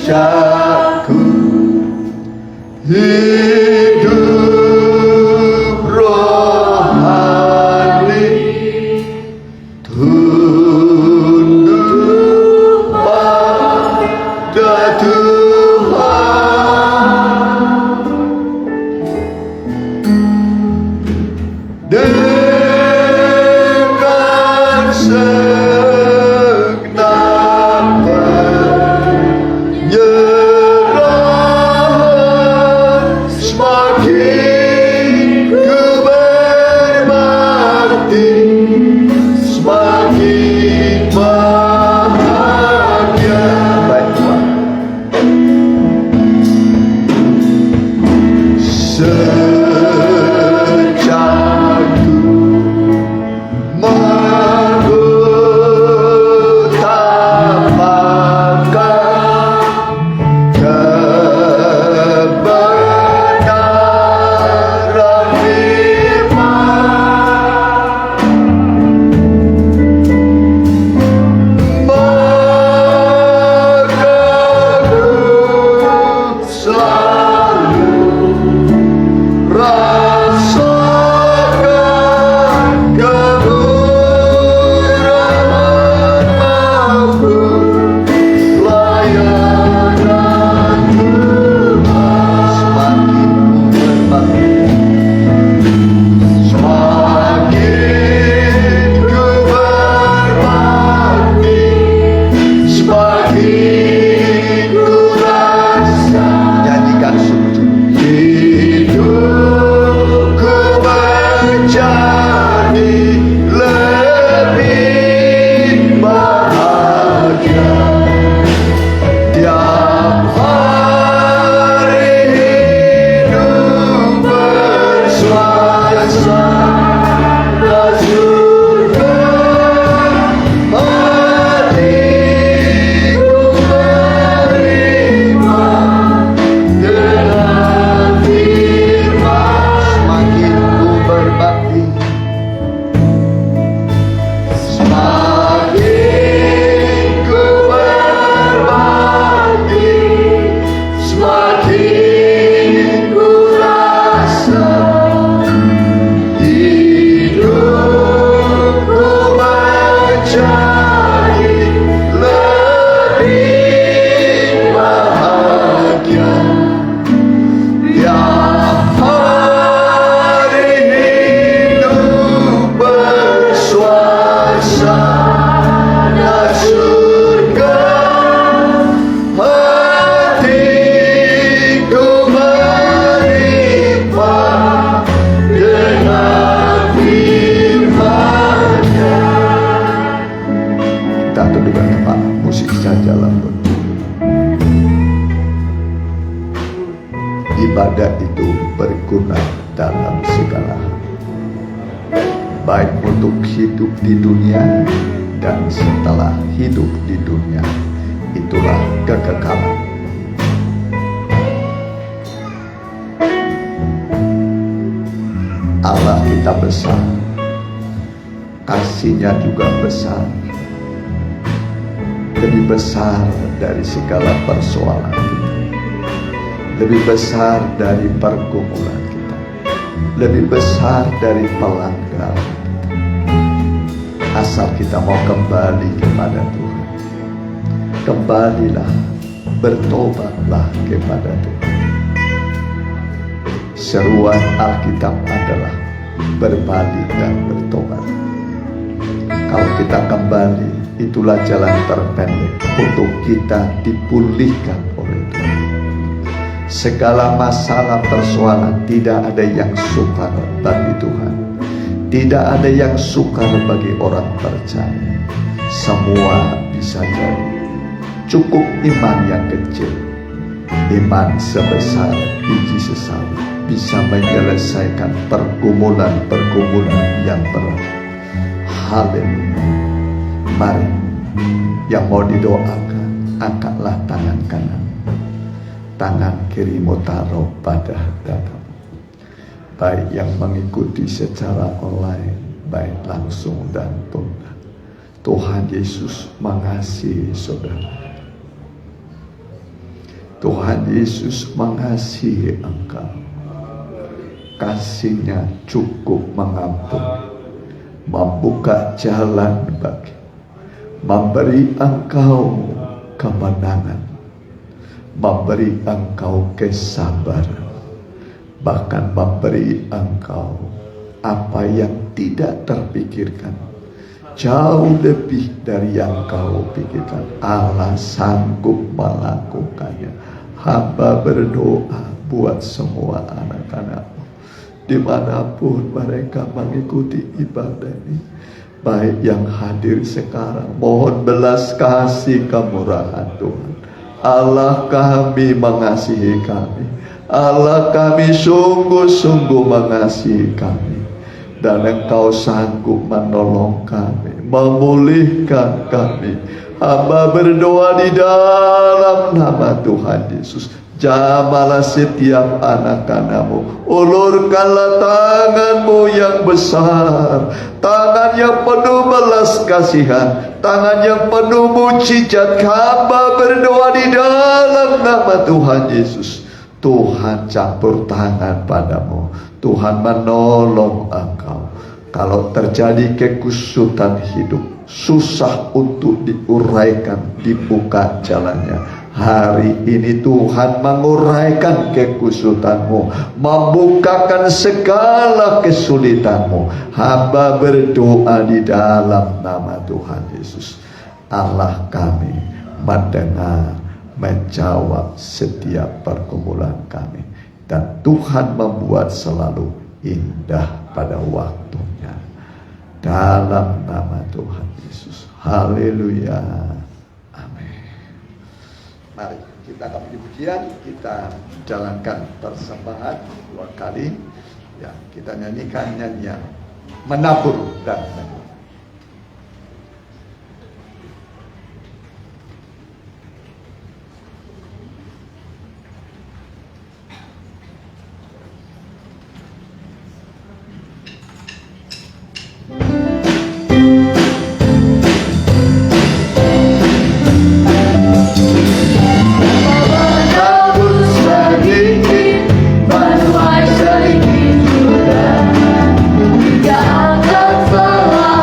Sejak ku hidup rohani, tunduk pada Tuhan, dengan segenap penyerahan lembut. Ibadah itu berguna dalam segala hal, baik untuk hidup di dunia dan setelah hidup di dunia. Itulah kekekalan. Allah kita besar, kasih-Nya juga besar, lebih besar dari segala persoalan kita, lebih besar dari pergumulan kita, lebih besar dari pelanggaran kita. Asal kita mau kembali kepada Tuhan, kembalilah, bertobatlah kepada Tuhan. Seruan Alkitab adalah berbalik dan bertobat. Kalau kita kembali, itulah jalan terpendek untuk kita dipulihkan oleh Tuhan. Segala masalah persoalan tidak ada yang sukar bagi Tuhan, tidak ada yang sukar bagi orang percaya. Semua bisa jadi. Cukup iman yang kecil, iman sebesar biji sesawi, bisa menyelesaikan pergumulan-pergumulan yang berat. Haleluya. Mari, yang mau didoakan, angkatlah tangan kanan, tangan kirimu taruh pada dadamu. Baik yang mengikuti secara online, baik langsung dan tunda. Tuhan Yesus mengasihi saudara. Tuhan Yesus mengasihi engkau. Kasih-Nya cukup mengampuni, membuka jalan bagi, memberi engkau kemenangan, memberi engkau kesabaran, bahkan memberi engkau apa yang tidak terpikirkan, jauh lebih dari yang kau pikirkan. Allah sanggup melakukannya. Hamba berdoa buat semua anak-anakmu, dimanapun mereka mengikuti ibadah ini, baik yang hadir sekarang, mohon belas kasih kemurahan Tuhan. Allah kami mengasihi kami, Allah kami sungguh-sungguh mengasihi kami, dan Engkau sanggup menolong kami, memulihkan kami. Hamba berdoa di dalam nama Tuhan Yesus. Jamalah setiap anak-anakmu, ulurkanlah tanganmu yang besar, tangan yang penuh belas kasihan, tangan yang penuh mujizat. Hamba berdoa di dalam nama Tuhan Yesus. Tuhan campur tangan padamu, Tuhan menolong engkau. Kalau terjadi kekusutan hidup, susah untuk diuraikan, dibuka jalannya, hari ini Tuhan menguraikan kekusutanmu, membukakan segala kesulitanmu. Hamba berdoa di dalam nama Tuhan Yesus. Allah kami mendengar, menjawab setiap pergumulan kami, dan Tuhan membuat selalu indah pada waktunya. Dalam nama Tuhan Yesus. Haleluya. Amin. Mari kita akan pujian, kita jalankan persembahan 2 kali. Ya, kita nyanyikan nyanyian menabur dan menabur. Menuai sedikit juga, tidak akan selalu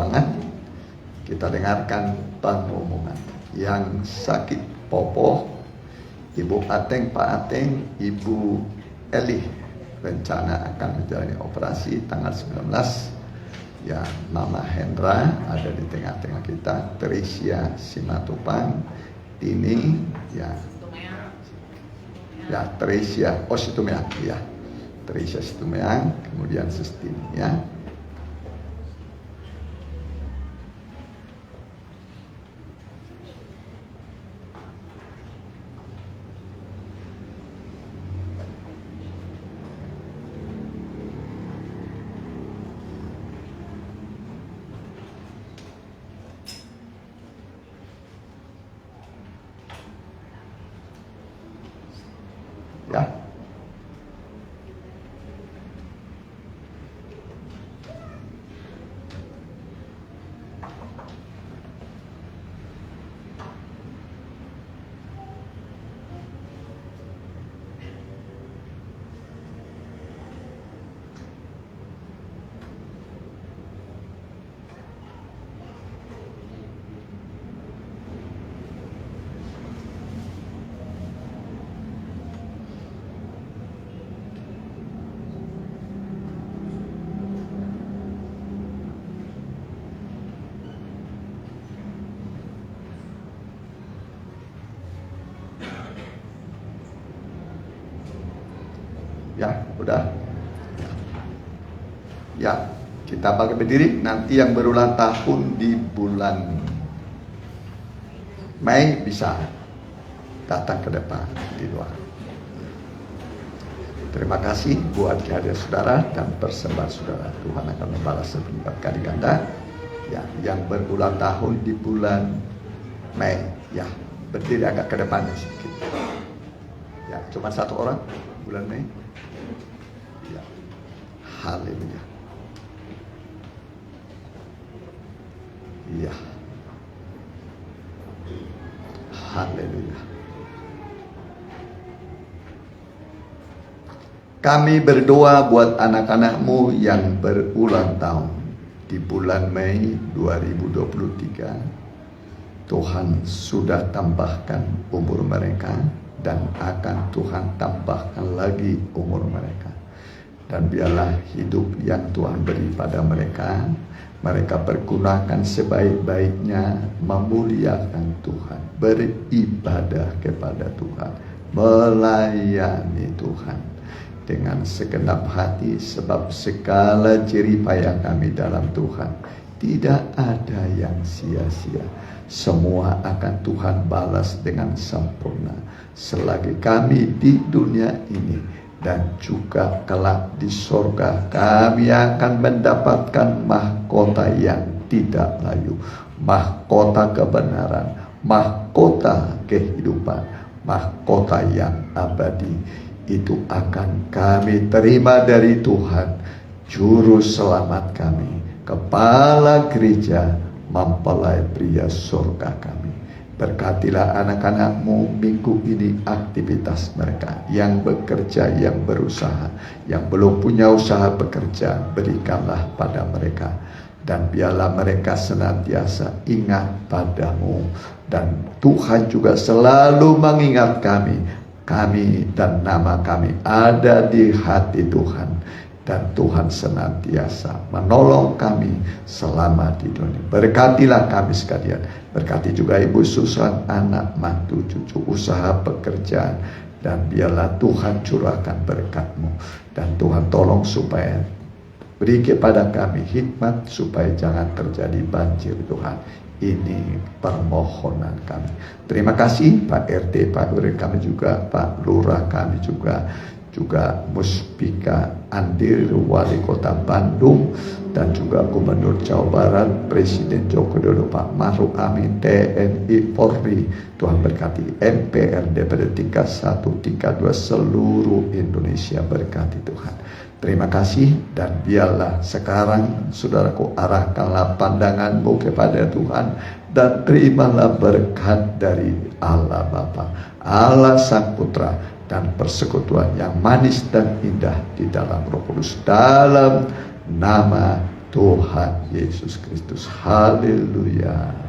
ruangan. Kita dengarkan pengumuman. Yang sakit Popo, Ibu Ateng, Pak Ateng, Ibu Eli rencana akan menjalani operasi tanggal 19. Ya, Mama Hendra ada di tengah-tengah kita, Teresia Simatupang, Tini, ya Teresia Situmeang, ya Teresia Situmeang, kemudian Sistini, ya. Ya. Ya, udah. Ya, kita pakai berdiri. Nanti yang berulang tahun di bulan Mei bisa datang ke depan di luar. Terima kasih buat kehadiran saudara dan persembahan saudara. Tuhan akan membalas berlipat kali ganda. Ya, yang berulang tahun di bulan Mei, ya berdiri agak ke depan sedikit. Ya, cuma satu orang bulan Mei. Ya, haleluya. Ya, haleluya. Kami berdoa buat anak-anakmu yang berulang tahun di bulan Mei 2023. Tuhan sudah tambahkan umur mereka dan akan Tuhan tambahkan lagi umur mereka. Dan biarlah hidup yang Tuhan beri pada mereka, mereka pergunakan sebaik-baiknya memuliakan Tuhan, beribadah kepada Tuhan, melayani Tuhan dengan segenap hati, sebab segala jerih payah kami dalam Tuhan tidak ada yang sia-sia. Semua akan Tuhan balas dengan sempurna selagi kami di dunia ini. Dan juga kelak di sorga kami akan mendapatkan mahkota yang tidak layu, mahkota kebenaran, mahkota kehidupan, mahkota yang abadi. Itu akan kami terima dari Tuhan, juru selamat kami, kepala gereja, mempelai pria surga kami. Berkatilah anak-anakmu minggu ini aktivitas mereka, yang bekerja, yang berusaha, yang belum punya usaha bekerja, berikanlah pada mereka. Dan biarlah mereka senantiasa ingat padamu. Dan Tuhan juga selalu mengingat kami dan nama kami ada di hati Tuhan. Dan Tuhan senantiasa menolong kami selama di dunia. Berkatilah kami sekalian. Berkati juga Ibu Susan, anak, mantu, cucu, usaha, pekerjaan. Dan biarlah Tuhan curahkan berkat-Mu. Dan Tuhan tolong supaya beri kepada kami hikmat supaya jangan terjadi banjir Tuhan. Ini permohonan kami. Terima kasih Pak RT, Pak RW kami juga, Pak Lurah kami juga Muspika Andir, Wali Kota Bandung, dan juga Gubernur Jawa Barat, Presiden Joko Widodo, Pak Maruf Amin, TNI, Polri. Tuhan berkati MPR, DPD tingkat 1, tingkat 2 seluruh Indonesia, berkati Tuhan. Terima kasih, dan biarlah sekarang saudaraku arahkanlah pandanganmu kepada Tuhan dan terimalah berkat dari Allah Bapa, Allah Sang Putra, dan persekutuan yang manis dan indah di dalam Roh Kudus, dalam nama Tuhan Yesus Kristus. Haleluya.